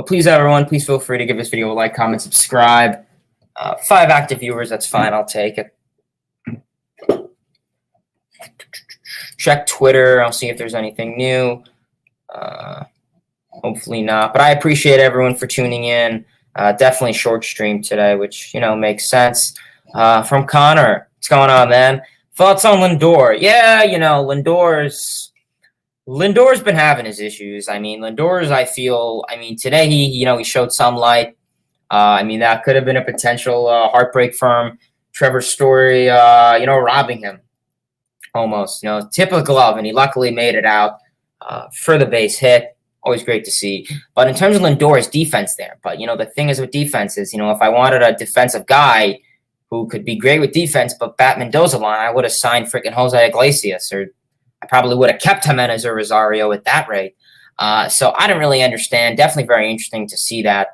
please, everyone, please feel free to give this video a like, comment, subscribe. 5 active viewers, that's fine. I'll take it. Check Twitter. I'll see if there's anything new. Hopefully not. But I appreciate everyone for tuning in. Definitely short stream today, which, makes sense. From Connor. What's going on, man? Thoughts on Lindor? Yeah, Lindor's been having his issues. I mean, today he showed some light. That could have been a potential heartbreak for him. Trevor Story, robbing him. Almost, tip of the glove, and he luckily made it out for the base hit. Always great to see. But in terms of Lindor's defense there, but, the thing is with defense is, if I wanted a defensive guy who could be great with defense but bat Mendoza line, I would have signed freaking Jose Iglesias, or I probably would have kept Jimenez or Rosario at that rate. So I didn't really understand. Definitely very interesting to see that.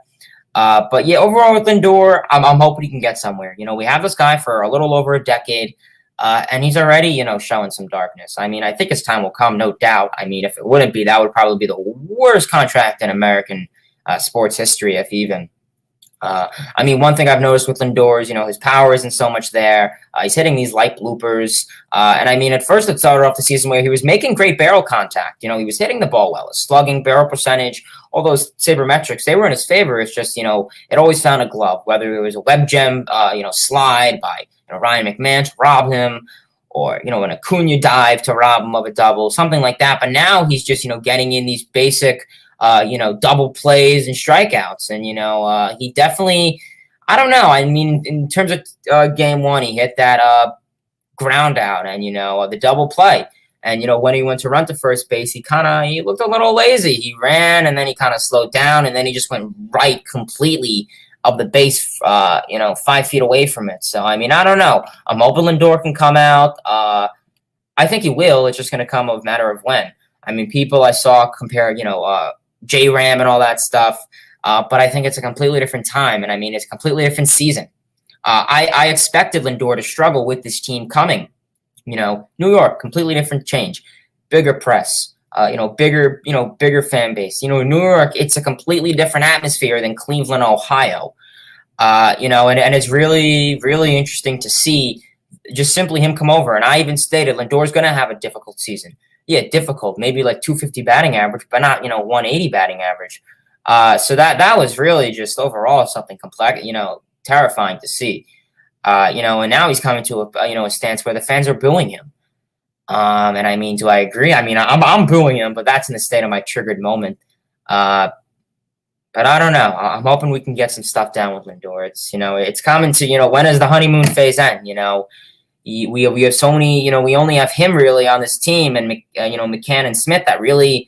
But yeah, overall with Lindor, I'm hoping he can get somewhere. We have this guy for a little over a decade. And he's already, showing some darkness. I mean, I think his time will come, no doubt. I mean, if it wouldn't be, that would probably be the worst contract in American sports history, if even. One thing I've noticed with Lindor is, his power isn't so much there. He's hitting these light bloopers. At first it started off the season where he was making great barrel contact. He was hitting the ball well. His slugging, barrel percentage, all those sabermetrics, they were in his favor. It's just, it always found a glove, whether it was a web gem, slide by Ryan McMahon to rob him, or, an Acuna dive to rob him of a double, something like that. But now he's just, getting in these basic double plays and strikeouts. And, he definitely, I don't know. I mean, in terms of game one, he hit that ground out and, the double play. And, when he went to run to first base, he looked a little lazy. He ran and then he kind of slowed down and then he just went right completely of the base, 5 feet away from it. So, I don't know. I'm hoping Lindor can come out. I think he will. It's just going to come a matter of when. People I saw compare, J-Ram and all that stuff. But I think it's a completely different time. And it's a completely different season. I expected Lindor to struggle with this team coming. New York, completely different change. Bigger press, bigger fan base. New York, it's a completely different atmosphere than Cleveland, Ohio. And it's really, really interesting to see just simply him come over. And I even stated Lindor's going to have a difficult season. Yeah, difficult. Maybe like 250 batting average, but not, 180 batting average. So that was really just overall something complex, terrifying to see. And now he's coming to a stance where the fans are booing him. And do I agree? I'm booing him, but that's in the state of my triggered moment. But I don't know. I'm hoping we can get some stuff down with Lindor. It's coming to, when does the honeymoon phase end? We have so many, we only have him really on this team and, McCann and Smith that really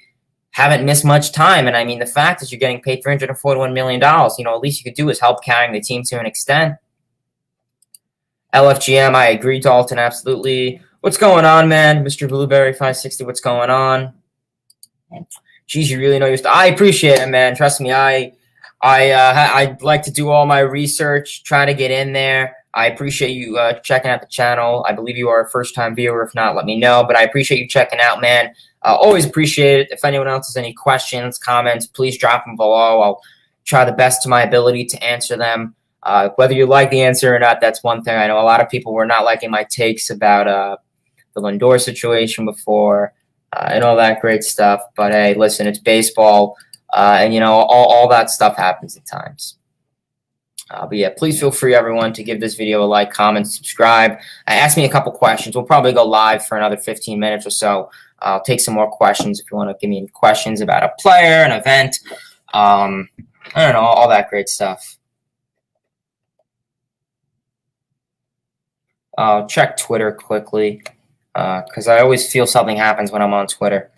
haven't missed much time. And the fact that you're getting paid $341 million, at least you could do is help carrying the team to an extent. LFGM, I agree, Dalton, absolutely. What's going on, man? Mr. Blueberry 560, what's going on? Geez, you really know your stuff. I appreciate it, man. Trust me, I like to do all my research, try to get in there. I appreciate you checking out the channel. I believe you are a first-time viewer. If not, let me know. But I appreciate you checking out, man. Always appreciate it. If anyone else has any questions, comments, please drop them below. I'll try the best to my ability to answer them. Whether you like the answer or not, that's one thing. I know a lot of people were not liking my takes about the Lindor situation before and all that great stuff. But hey, listen, it's baseball, and all that stuff happens at times. But yeah, please feel free, everyone, to give this video a like, comment, subscribe. Ask me a couple questions. We'll probably go live for another 15 minutes or so. I'll take some more questions if you want to give me any questions about a player, an event, I don't know, all that great stuff. I'll check Twitter quickly because I always feel something happens when I'm on Twitter.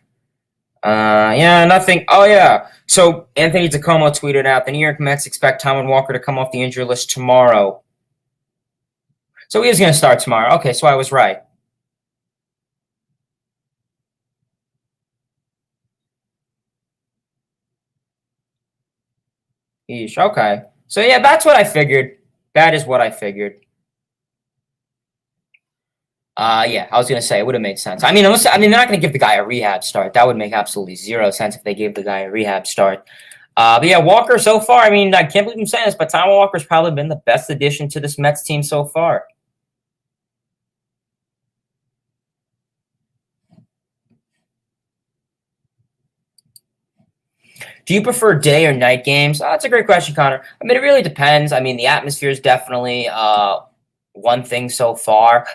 Yeah, nothing. Oh, yeah. So Anthony Tacoma tweeted out, the New York Mets expect Taijuan Walker to come off the injury list tomorrow. So he is going to start tomorrow. Okay, so I was right. Yeesh, okay. So, yeah, that's what I figured. That is what I figured. Yeah, I was going to say it would have made sense. They're not going to give the guy a rehab start. That would make absolutely zero sense if they gave the guy a rehab start. But yeah, Walker so far, I can't believe I'm saying this, but Taijuan Walker's probably been the best addition to this Mets team so far. Do you prefer day or night games? Oh, that's a great question, Connor. It really depends. The atmosphere is definitely one thing so far.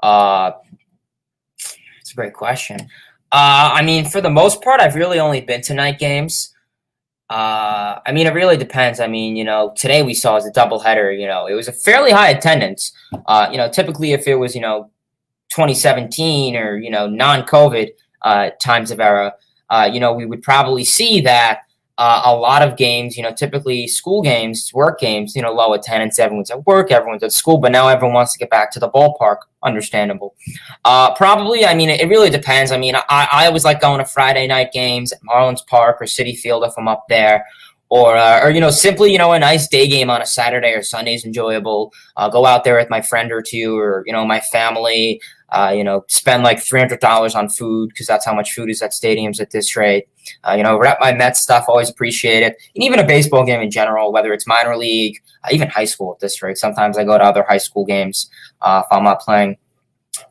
It's a great question. For the most part, I've really only been to night games. It really depends. Today we saw as a doubleheader, it was a fairly high attendance. Typically if it was, 2017 or, non-COVID times of era, we would probably see that a lot of games, typically school games, work games, low attendance, everyone's at work, everyone's at school, but now everyone wants to get back to the ballpark. Understandable. Probably, it really depends. I always like going to Friday night games at Marlins Park or Citi Field if I'm up there. Or simply, a nice day game on a Saturday or Sunday is enjoyable. Go out there with my friend or two or, my family, spend like $300 on food because that's how much food is at stadiums at this rate. Rep my Mets stuff, always appreciate it. And even a baseball game in general, whether it's minor league, even high school at this rate. Sometimes I go to other high school games if I'm not playing.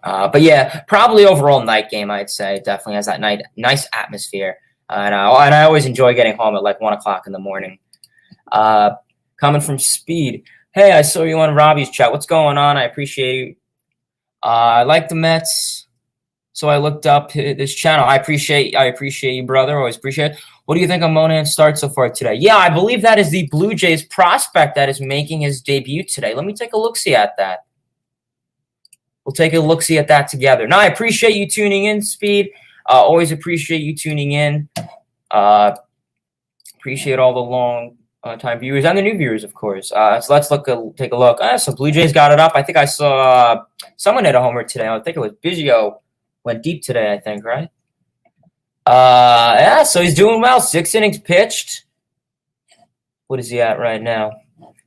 But yeah, probably overall night game, I'd say. Definitely has that nice atmosphere. And I always enjoy getting home at like 1 o'clock in the morning. Coming from Speed. Hey, I saw you on Robbie's chat. What's going on? I appreciate you. I like the Mets, so I looked up this channel. I appreciate you, brother. Always appreciate it. What do you think of Monan's start so far today? Yeah, I believe that is the Blue Jays prospect that is making his debut today. Let me take a look-see at that. we'll take a look-see at that together. Now, I appreciate you tuning in, Speed. Always appreciate you tuning in. Appreciate all the long time viewers and the new viewers, of course. So let's take a look. So Blue Jays got it up. I think I saw someone hit a homer today. I think it was Biggio. Went deep today, I think, right? Yeah, so he's doing well. 6 innings pitched. What is he at right now?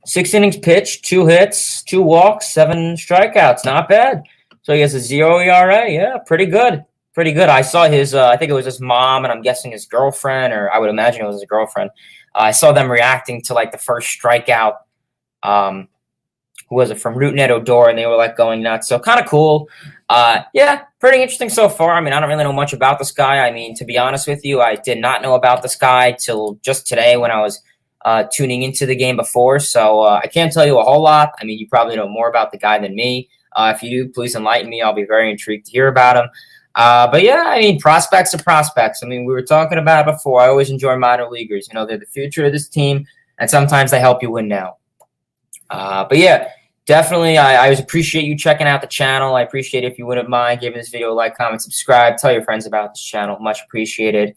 6 innings pitched, 2 hits, 2 walks, 7 strikeouts. Not bad. So he has a 0 ERA. Yeah, pretty good. Pretty good. I saw his, I think it was his mom, and I'm guessing his girlfriend, or I would imagine it was his girlfriend. I saw them reacting to, like, the first strikeout. Who was it, from Rougned Odor, and they were, like, going nuts. So kind of cool. Yeah, pretty interesting so far. I mean, I don't really know much about this guy. I mean, to be honest with you, I did not know about this guy till just today when I was tuning into the game before. So I can't tell you a whole lot. I mean, you probably know more about the guy than me. If you do, please enlighten me. I'll be very intrigued to hear about him. But yeah, I mean, prospects are prospects. I mean, we were talking about it before. I always enjoy minor leaguers. You know, they're the future of this team, and sometimes they help you win now. But yeah, definitely, I always appreciate you checking out the channel. I appreciate it if you wouldn't mind giving this video a like, comment, subscribe. Tell your friends about this channel. Much appreciated.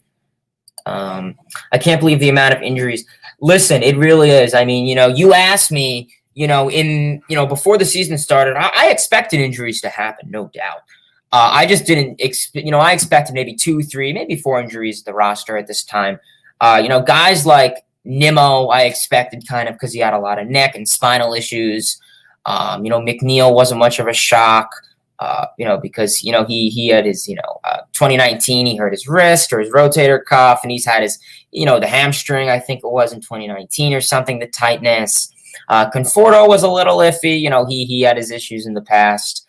I can't believe the amount of injuries. Listen, it really is. I mean, you know, you asked me, you know, before the season started, I expected injuries to happen, no doubt. I just didn't, I expected maybe 2, 3, maybe 4 injuries at the roster at this time. You know, guys like Nimmo, I expected kind of because he had a lot of neck and spinal issues. You know, McNeil wasn't much of a shock, you know, because, you know, he had his, 2019, he hurt his wrist or his rotator cuff, and he's had his, the hamstring, I think it was in 2019 or something, the tightness. Conforto was a little iffy. You know, he had his issues in the past.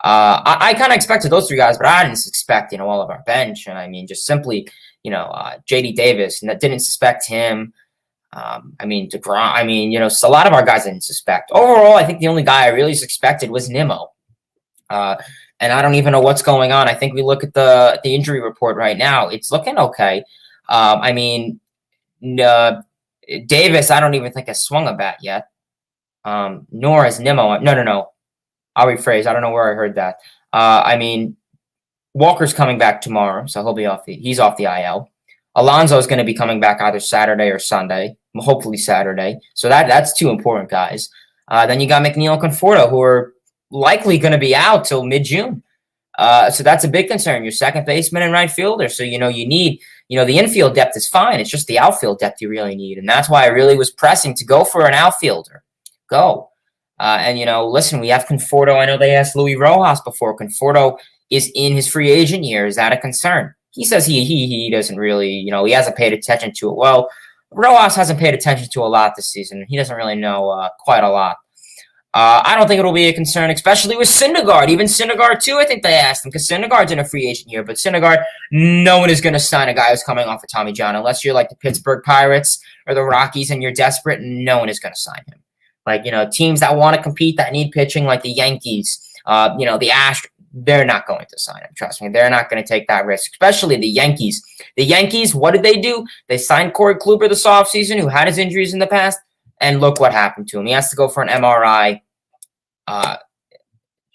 I kind of expected those 3 guys, but I didn't expect, all of our bench. And I mean, just simply, J.D. Davis, and that didn't suspect him. I mean, DeGrom, I mean, so a lot of our guys didn't suspect. Overall, I think the only guy I really suspected was Nimmo. And I don't even know what's going on. I think we look at the injury report right now. It's looking okay. I mean, Davis, I don't even think has swung a bat yet. Nor has Nimmo. No. I'll rephrase. I don't know where I heard that. I mean, Walker's coming back tomorrow, so he's off the IL. Alonso is going to be coming back either Saturday or Sunday, hopefully Saturday. So that's 2 important guys. Then you got McNeil and Conforto, who are likely going to be out till mid-June. So that's a big concern. Your second baseman and right fielder. So, you need, the infield depth is fine. It's just the outfield depth you really need. And that's why I really was pressing to go for an outfielder. Go. And, listen, we have Conforto. I know they asked Luis Rojas before. Conforto is in his free agent year. Is that a concern? He says he doesn't really, he hasn't paid attention to it. Well, Rojas hasn't paid attention to a lot this season. He doesn't really know quite a lot. I don't think it'll be a concern, especially with Syndergaard. Even Syndergaard, too, I think they asked him, because Syndergaard's in a free agent year. But Syndergaard, no one is going to sign a guy who's coming off of Tommy John. Unless you're like the Pittsburgh Pirates or the Rockies and you're desperate, no one is going to sign him. Like, teams that want to compete, that need pitching, like the Yankees, the Astros, they're not going to sign him. Trust me, they're not going to take that risk, especially the Yankees. The Yankees, what did they do? They signed Corey Kluber this offseason, who had his injuries in the past, and look what happened to him. He has to go for an MRI.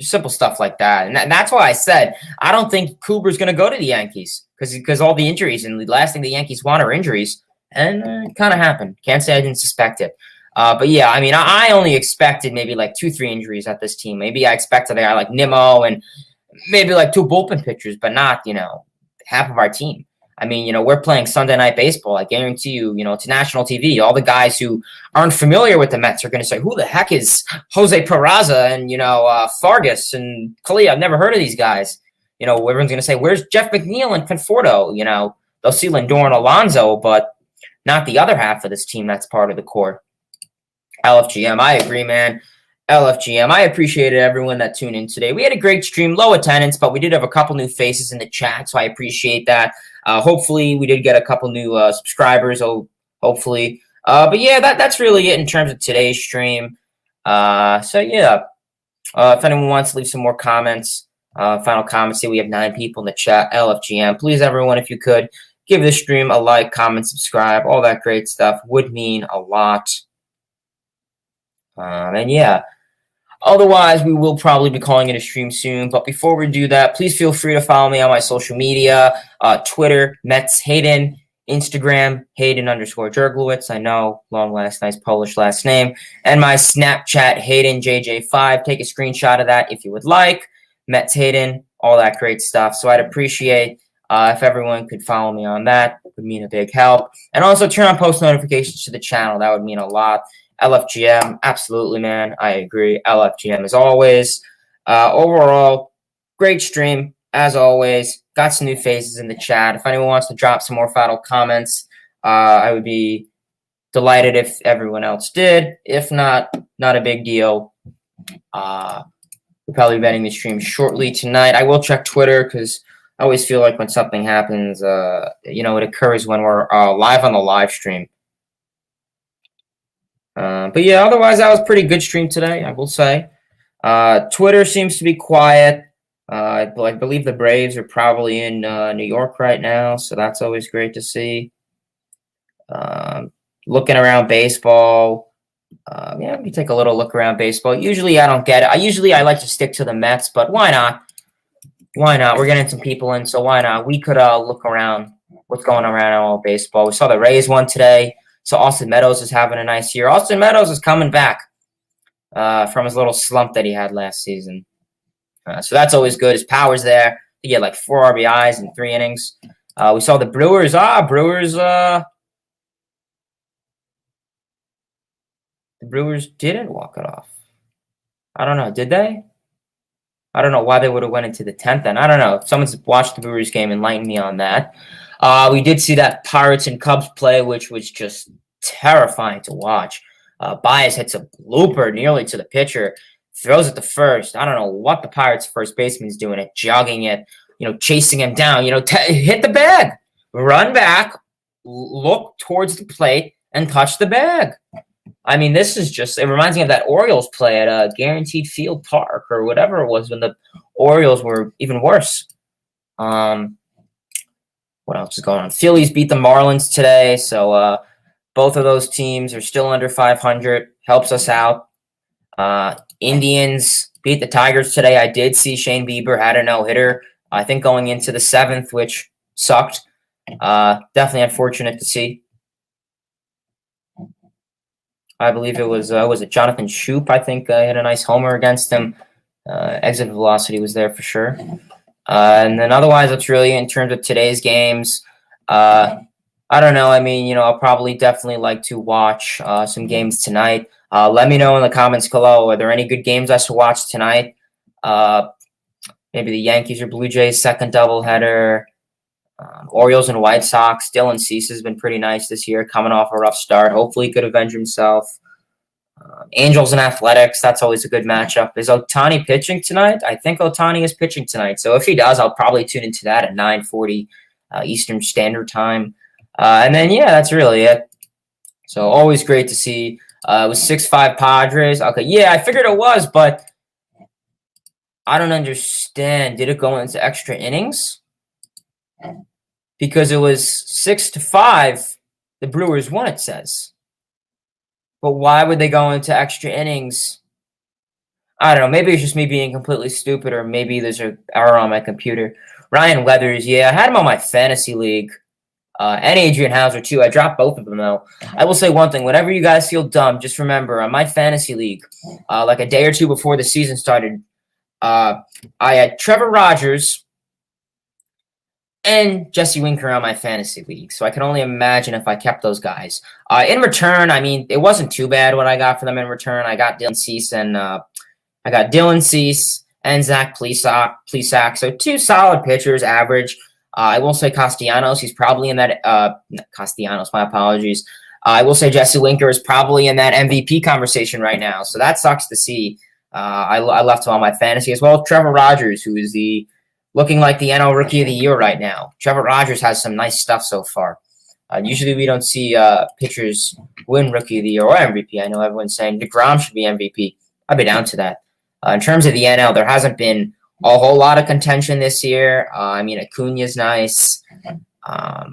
Simple stuff like that. And that's why I said I don't think Kluber's going to go to the Yankees because all the injuries, and the last thing the Yankees want are injuries. And it kind of happened. Can't say I didn't suspect it. But yeah, I mean, I only expected maybe like 2, 3 injuries at this team. Maybe I expected a guy like Nimmo and maybe like 2 bullpen pitchers, but not, half of our team. I mean, we're playing Sunday Night Baseball. I guarantee you, it's national TV. All the guys who aren't familiar with the Mets are going to say, who the heck is Jose Peraza and, Fargas and Kali? I've never heard of these guys. Everyone's going to say, where's Jeff McNeil and Conforto? They'll see Lindor and Alonso, but not the other half of this team that's part of the core. LFGM, I agree, man. LFGM, I appreciated everyone that tuned in today. We had a great stream, low attendance, but we did have a couple new faces in the chat, so I appreciate that. Hopefully, we did get a couple new subscribers, hopefully. But yeah, that's really it in terms of today's stream. So yeah, if anyone wants to leave some more comments, final comments, see we have 9 people in the chat, LFGM. Please, everyone, if you could, give this stream a like, comment, subscribe, all that great stuff would mean a lot. And yeah, Otherwise, we will probably be calling it a stream soon. But before we do that, please feel free to follow me on my social media, Twitter, Mets Hayden, Instagram, Hayden_Jerglowitz. I know, long last, nice Polish last name. And my Snapchat, HaydenJJ5. Take a screenshot of that if you would like. Mets Hayden, all that great stuff. So I'd appreciate if everyone could follow me on that. It would mean a big help. And also turn on post notifications to the channel. That would mean a lot. LFGM, absolutely, man. I agree. LFGM as always. Overall, great stream as always. Got some new faces in the chat. If anyone wants to drop some more final comments, I would be delighted if everyone else did. If not, not a big deal. We'll probably be ending the stream shortly tonight. I will check Twitter because I always feel like when something happens, it occurs when we're live on the live stream. But yeah, otherwise that was a pretty good stream today, I will say. Twitter seems to be quiet. I believe the Braves are probably in New York right now, so that's always great to see. Looking around baseball. Yeah, we take a little look around baseball. Usually I don't get it. I like to stick to the Mets, but why not? Why not? We're getting some people in, so why not? We could look around what's going on around all baseball. We saw the Rays won today. So Austin Meadows is having a nice year. Austin Meadows is coming back from his little slump that he had last season. So that's always good. His power's there. He get like 4 RBIs in 3 innings. We saw the Brewers. The Brewers didn't walk it off. I don't know. Did they? I don't know why they would have went into the 10th then. I don't know. If someone's watched the Brewers game, enlighten me on that. We did see that Pirates and Cubs play, which was just terrifying to watch. Baez hits a blooper nearly to the pitcher, throws it to first. I don't know what the Pirates first baseman's doing it, jogging it, chasing him down. Hit the bag, run back, look towards the plate, and touch the bag. I mean, this is just, it reminds me of that Orioles play at Guaranteed Field Park or whatever it was when the Orioles were even worse. What else is going on? Phillies beat the Marlins today, so both of those teams are still under 500. Helps us out. Indians beat the Tigers today. I did see Shane Bieber had a no-hitter, I think going into the 7th, which sucked. Definitely unfortunate to see. I believe it was it Jonathan Shoup, I think, had a nice homer against him. Exit velocity was there for sure. And then otherwise, that's really in terms of today's games. I don't know. I mean, I'll probably definitely like to watch some games tonight. Let me know in the comments below. Are there any good games I should watch tonight? Maybe the Yankees or Blue Jays second doubleheader. Orioles and White Sox. Dylan Cease has been pretty nice this year, coming off a rough start. Hopefully he could avenge himself. Angels and Athletics, that's always a good matchup. Is Ohtani pitching tonight? I think Ohtani is pitching tonight. So if he does, I'll probably tune into that at 9:40 Eastern Standard Time. And then, yeah, that's really it. So always great to see. It was 6-5 Padres. Okay, yeah, I figured it was, but I don't understand. Did it go into extra innings? Because it was 6-5. The Brewers won, it says. But why would they go into extra innings? I don't know. Maybe it's just me being completely stupid, or maybe there's an error on my computer. Ryan Weathers, yeah, I had him on my fantasy league. And Adrian Hauser, too. I dropped both of them, though. I will say one thing. Whenever you guys feel dumb, just remember, on my fantasy league, like a day or two before the season started, I had Trevor Rogers and Jesse Winker on my fantasy league. So I can only imagine if I kept those guys. In return, I mean, it wasn't too bad what I got for them in return. I got Dylan Cease and Zach Plesac. So 2 solid pitchers, average. I will say Castellanos, he's probably in that Castellanos, my apologies. I will say Jesse Winker is probably in that MVP conversation right now. So that sucks to see. I left him on my fantasy, as well as Trevor Rogers, who is looking like the NL Rookie of the Year right now. Trevor Rogers has some nice stuff so far. Usually we don't see pitchers win Rookie of the Year or MVP. I know everyone's saying DeGrom should be MVP. I'd be down to that. In terms of the NL, there hasn't been a whole lot of contention this year. I mean, Acuna's nice. But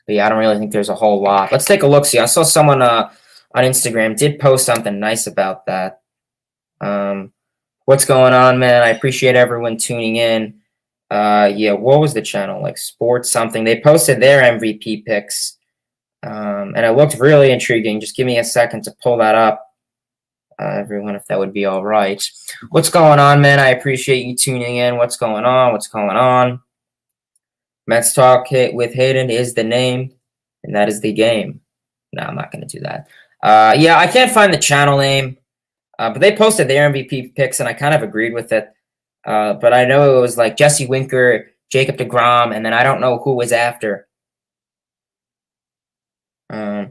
yeah, I don't really think there's a whole lot. Let's take a look. See, I saw someone on Instagram did post something nice about that. What's going on, man? I appreciate everyone tuning in. Yeah, what was the channel? Like Sports something. They posted their MVP picks. And it looked really intriguing. Just give me a second to pull that up. Everyone, if that would be all right. What's going on, man? I appreciate you tuning in. What's going on? What's going on? Mets Talk with Hayden is the name, and that is the game. No, I'm not going to do that. Yeah, I can't find the channel name, but they posted their MVP picks, and I kind of agreed with it. But I know it was like Jesse Winker, Jacob deGrom, and then I don't know who was after.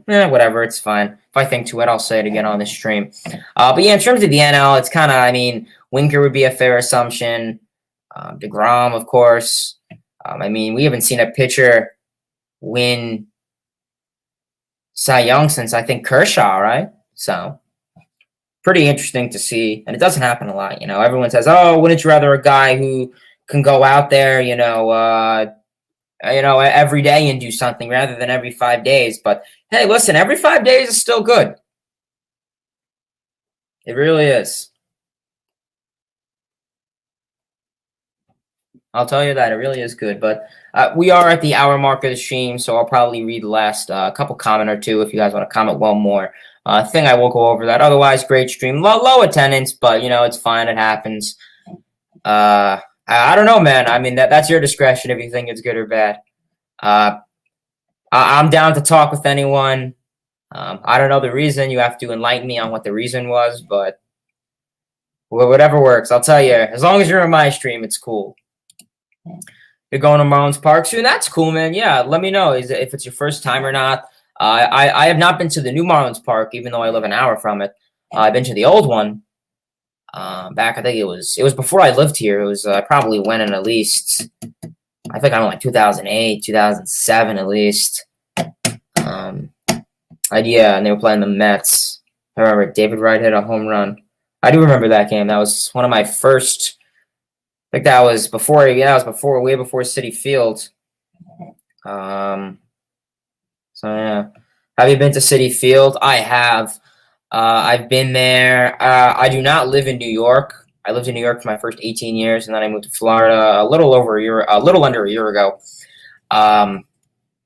Whatever, it's fine. If I think to it, I'll say it again on the stream. But yeah, in terms of the NL, it's kind of, I mean, Winker would be a fair assumption. DeGrom, of course. I mean, we haven't seen a pitcher win Cy Young since, I think, Kershaw, right? So, pretty interesting to see. And it doesn't happen a lot, you know. Everyone says, oh, wouldn't you rather a guy who can go out there, every day and do something rather than every 5 days. But hey, listen, every 5 days is still good. It really is. I'll tell you that. It really is good. But we are at the hour mark of the stream, so I'll probably read the last couple comment or two if you guys want to comment one more thing. I will go over that. Otherwise, great stream. Low attendance, but, it's fine. It happens. I don't know, man. I mean, that's your discretion if you think it's good or bad. I'm down to talk with anyone. I don't know the reason. You have to enlighten me on what the reason was, but whatever works. I'll tell you, as long as you're in my stream, it's cool. You're going to Marlins Park soon? That's cool, man. Yeah, let me know if it's your first time or not. I have not been to the new Marlins Park, even though I live an hour from it. I've been to the old one. Back, I think it was before I lived here. It was I probably went in at least, I think I'm like 2008, 2007 at least. Yeah, and they were playing the Mets. I remember David Wright hit a home run. I do remember that game. That was one of my first. I think that was before. Yeah, that was way before City Field. So yeah, have you been to City Field? I have. I've been there. I do not live in New York. I lived in New York for my first 18 years, and then I moved to Florida a little under a year ago.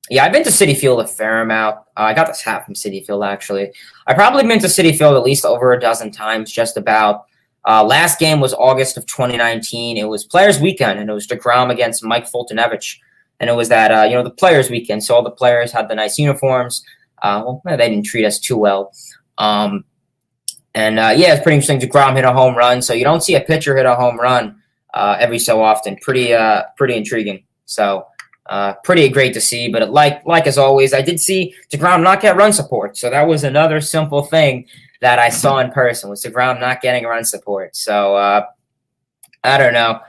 Yeah, I've been to Citi Field a fair amount. I got this hat from Citi Field, actually. I've probably been to Citi Field at least over a dozen times, just about. Last game was August of 2019. It was Players Weekend, and it was DeGrom against Mike Fultonevich. And it was that, the Players Weekend, so all the players had the nice uniforms. They didn't treat us too well. Yeah, it's pretty interesting. DeGrom hit a home run, so you don't see a pitcher hit a home run every so often. Pretty intriguing. So pretty great to see. But like as always, I did see DeGrom not get run support, so that was another simple thing that I saw in person was DeGrom not getting run support. So I don't know.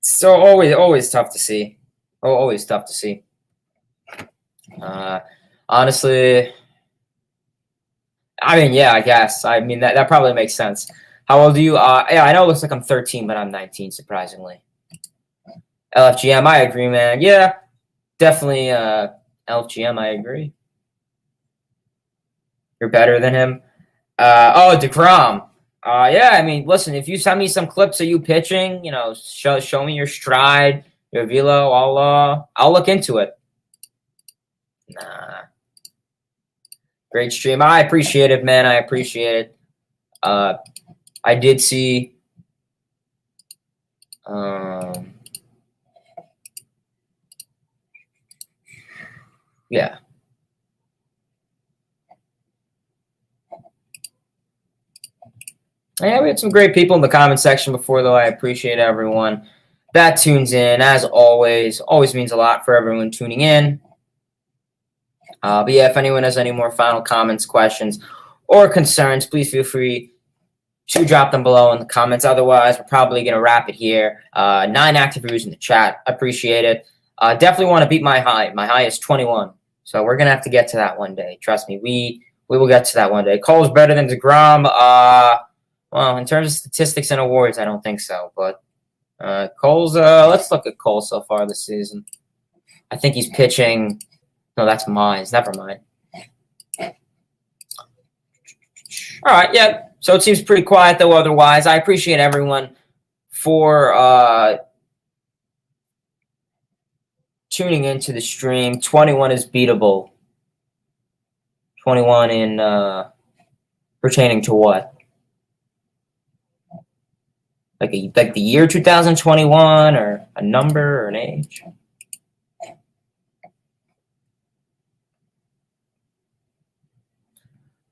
So always tough to see. Always tough to see. Honestly. I mean, yeah, I guess. I mean, that probably makes sense. How old are you? Yeah, I know it looks like I'm 13, but I'm 19, surprisingly. LFGM, I agree, man. Yeah, definitely LFGM, I agree. You're better than him. DeGrom. Yeah, I mean, listen, if you send me some clips of you pitching, show me your stride, your velo, I'll look into it. Nah. Great stream. I appreciate it, man. I appreciate it. I did see yeah. Yeah, we had some great people in the comment section before, though. I appreciate everyone that tunes in. As always means a lot for everyone tuning in. But yeah, if anyone has any more final comments, questions, or concerns, please feel free to drop them below in the comments. Otherwise, we're probably going to wrap it here. 9 active viewers in the chat. Appreciate it. Definitely want to beat my high. My high is 21. So we're going to have to get to that one day. Trust me, we will get to that one day. Cole's better than DeGrom. Well, in terms of statistics and awards, I don't think so. But Cole's, let's look at Cole so far this season. I think he's pitching. No, that's Mize. Never mind. All right, yeah. So it seems pretty quiet, though, otherwise. I appreciate everyone for tuning into the stream. 21 is beatable. 21 in pertaining to what? Like the year 2021, or a number or an age?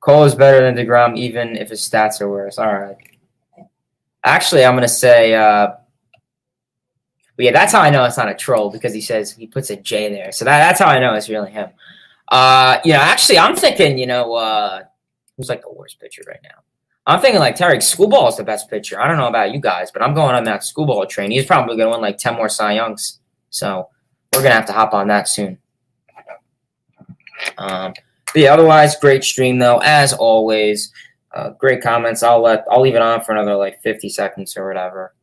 Cole is better than DeGrom, even if his stats are worse. All right. Actually, I'm gonna say, yeah, that's how I know it's not a troll, because he puts a J there. So that's how I know it's really him. Actually, I'm thinking, who's like the worst pitcher right now? I'm thinking like Tarek Schoolball is the best pitcher. I don't know about you guys, but I'm going on that Schoolball train. He's probably going to win like 10 more Cy Youngs. So we're going to have to hop on that soon. But yeah, otherwise, great stream, though, as always. Great comments. I'll leave it on for another like 50 seconds or whatever.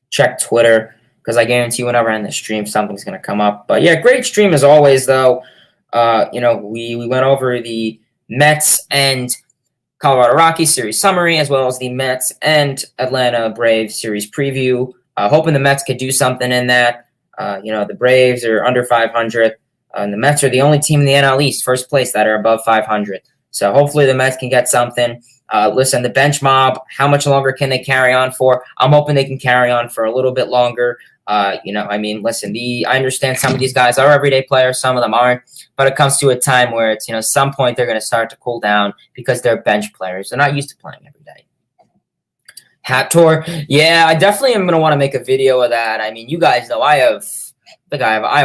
Check Twitter, because I guarantee whenever I end the stream, something's going to come up. But yeah, great stream as always, though. We went over the Mets and Colorado Rockies series summary, as well as the Mets and Atlanta Braves series preview. Hoping the Mets could do something in that. The Braves are under 500, and the Mets are the only team in the NL East, first place, that are above 500. So hopefully the Mets can get something. Listen, the bench mob, how much longer can they carry on for? I'm hoping they can carry on for a little bit longer. Listen, I understand some of these guys are everyday players, some of them aren't, but it comes to a time where it's, some point they're going to start to cool down because they're bench players. They're not used to playing every day. Hat tour. Yeah, I definitely am going to want to make a video of that. I mean, you guys know I have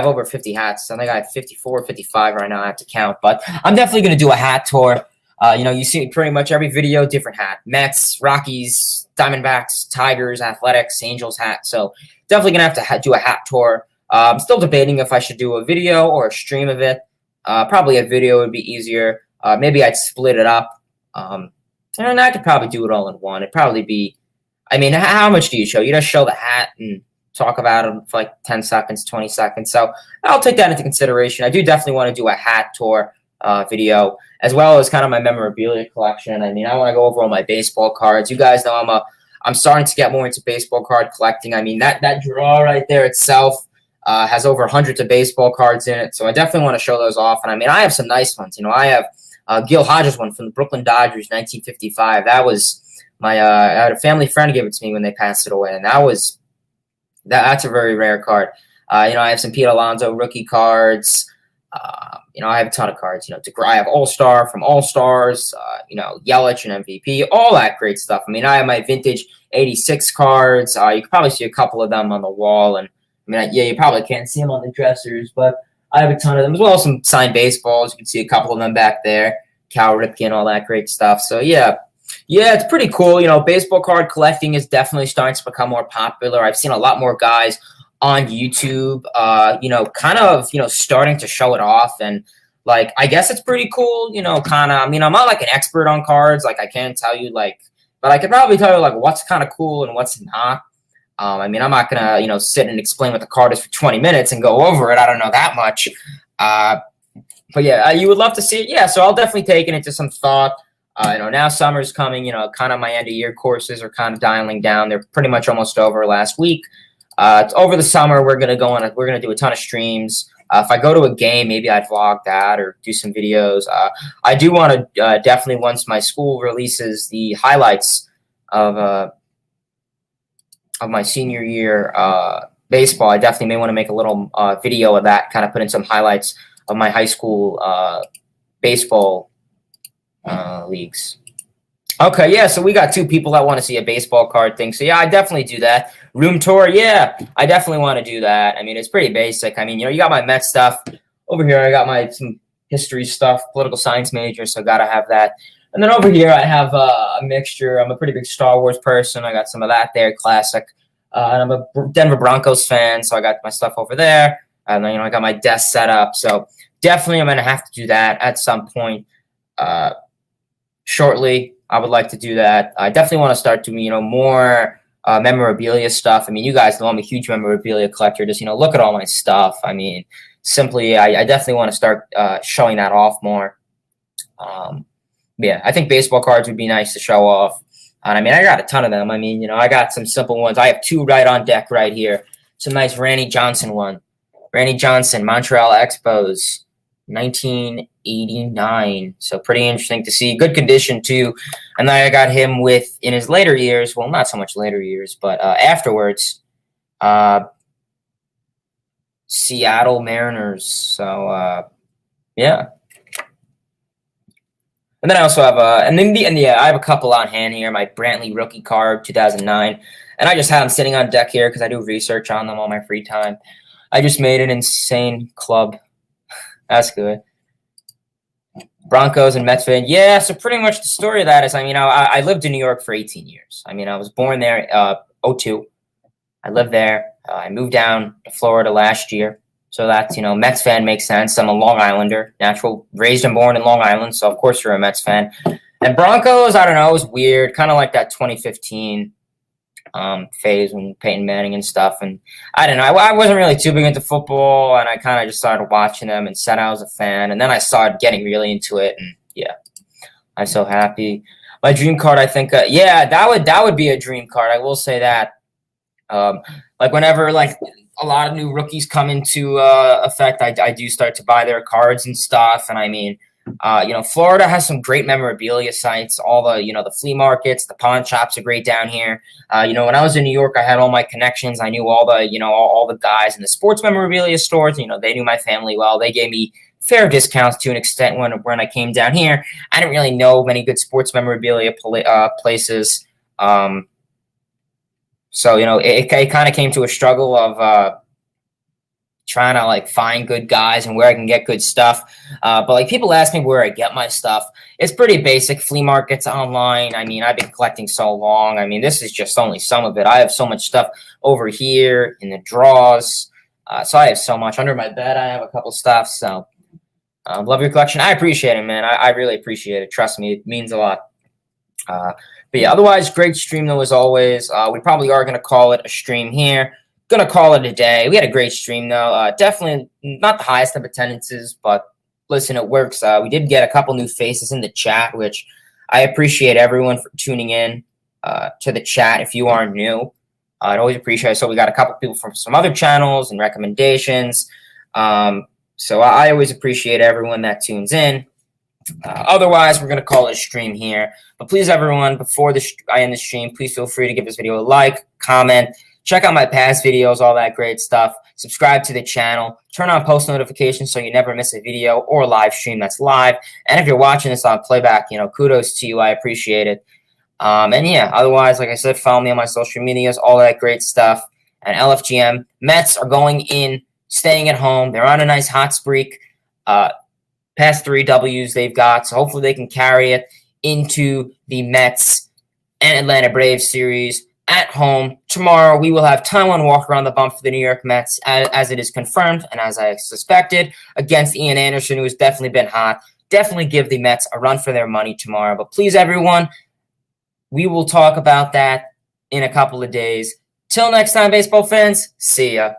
over 50 hats. I think I have 54, 55 right now. I have to count, but I'm definitely going to do a hat tour. You see pretty much every video, different hat. Mets, Rockies, Diamondbacks, Tigers, Athletics, Angels hat. So definitely going to have to do a hat tour. I'm still debating if I should do a video or a stream of it. Probably a video would be easier. Maybe I'd split it up. And I could probably do it all in one. It'd probably be, how much do you show? You just show the hat and talk about it for like 10 seconds, 20 seconds. So I'll take that into consideration. I do definitely want to do a hat tour video, as well as kind of my memorabilia collection. I want to go over all my baseball cards. You guys know I'm starting to get more into baseball card collecting. That drawer right there itself has over hundreds of baseball cards in it. So I definitely want to show those off. And I have some nice ones. I have Gil Hodges one from the Brooklyn Dodgers, 1955. That was I had a family friend give it to me when they passed it away. And that's a very rare card. I have some Pete Alonso rookie cards. I have a ton of cards. I have All-Star from All-Stars, Yelich and MVP, all that great stuff. I have my vintage 86 cards. You can probably see a couple of them on the wall. And, you probably can't see them on the dressers, but I have a ton of them, as well as some signed baseballs. You can see a couple of them back there. Cal Ripken, all that great stuff. So, yeah, it's pretty cool. Baseball card collecting is definitely starting to become more popular. I've seen a lot more guys on YouTube, starting to show it off. And I guess it's pretty cool, I'm not like an expert on cards. I can't tell you but I could probably tell you what's kind of cool and what's not. I'm not going to, sit and explain what the card is for 20 minutes and go over it. I don't know that much. But yeah, you would love to see it. Yeah. So I'll definitely take it into some thought. Now summer's coming, kind of my end of year courses are kind of dialing down. They're pretty much almost over last week. Over the summer, we're going to do a ton of streams. If I go to a game, maybe I'd vlog that or do some videos. I do want to definitely, once my school releases the highlights of my senior year baseball, I definitely may want to make a little video of that, kind of put in some highlights of my high school baseball leagues. Okay, yeah, so we got two people that want to see a baseball card thing. So, yeah, I definitely do that. Room tour, yeah, I definitely want to do that. It's pretty basic. You got my Mets stuff. Over here, I got some history stuff, political science major, so got to have that. And then over here, I have a mixture. I'm a pretty big Star Wars person. I got some of that there, classic. And I'm a Denver Broncos fan, so I got my stuff over there. And then, I got my desk set up. So, definitely I'm going to have to do that at some point shortly. I would like to do that. I definitely want to start doing, more memorabilia stuff. You guys know I'm a huge memorabilia collector. Just, look at all my stuff. simply, I definitely want to start showing that off more. Yeah, I think baseball cards would be nice to show off. And I mean, I got a ton of them. I mean, you know, I got some simple ones. I have 2 right on deck right here. It's a nice Randy Johnson one. Randy Johnson, Montreal Expos, 1989. So pretty interesting to see. Good condition, too. And then I got him with, in his later years, well, not so much later years, but afterwards, Seattle Mariners. So, yeah. And then I also have I have a couple on hand here. My Brantley rookie card, 2009. And I just have them sitting on deck here because I do research on them on my free time. I just made an insane club. That's good. Broncos and Mets fan. Yeah, so pretty much the story of that is, I mean, I lived in New York for 18 years. I mean, I was born there 02. I lived there. I moved down to Florida last year. So that's, you know, Mets fan makes sense. I'm a Long Islander, raised and born in Long Island. So, of course, you're a Mets fan. And Broncos, I don't know, it was weird. Kind of like that 2015 phase when Peyton Manning and stuff. And I don't know, I wasn't really too big into football, and I kind of just started watching them and said I was a fan. And then I started getting really into it, and yeah, I'm so happy. My dream card, I think, yeah, that would be a dream card. I will say that. Like whenever like a lot of new rookies come into effect, I do start to buy their cards and stuff. And I mean, you know, Florida has some great memorabilia sites. All the, you know, the flea markets, the pawn shops are great down here. You know, when I was in New York, I had all my connections. I knew all the, you know, all the guys in the sports memorabilia stores. You know, they knew my family well. They gave me fair discounts to an extent when I came down here. I didn't really know many good sports memorabilia places. So, you know, it kind of came to a struggle of trying to like find good guys and where I can get good stuff. But like people ask me where I get my stuff. It's pretty basic. Flea markets, online. I mean, I've been collecting so long. I mean, this is just only some of it. I have so much stuff over here in the drawers. So I have so much under my bed. I have a couple stuff. So love your collection. I appreciate it, man. I really appreciate it. Trust me, it means a lot. But yeah, otherwise, great stream though, as always. We probably are going to call it a stream here. Going to call it a day. We had a great stream though. Definitely not the highest of attendances, but listen, it works. We did get a couple new faces in the chat, which I appreciate everyone for tuning in to the chat. If you are new, I'd always appreciate it. So we got a couple people from some other channels and recommendations. So I always appreciate everyone that tunes in. Otherwise, we're going to call it a stream here. But please, everyone, before I end the stream, please feel free to give this video a like, comment, check out my past videos, all that great stuff. Subscribe to the channel. Turn on post notifications so you never miss a video or a live stream that's live. And if you're watching this on playback, you know, kudos to you. I appreciate it. And yeah, otherwise, like I said, follow me on my social medias, all that great stuff. And LFGM, Mets are going in, staying at home. They're on a nice hot streak. Past 3 W's they've got, so hopefully they can carry it into the Mets and Atlanta Braves series at home. Tomorrow we will have Taijuan Walker on the bump for the New York Mets, as it is confirmed and as I suspected, against Ian Anderson, who has definitely been hot. Definitely give the Mets a run for their money tomorrow. But please, everyone, we will talk about that in a couple of days. Till next time, baseball fans, see ya.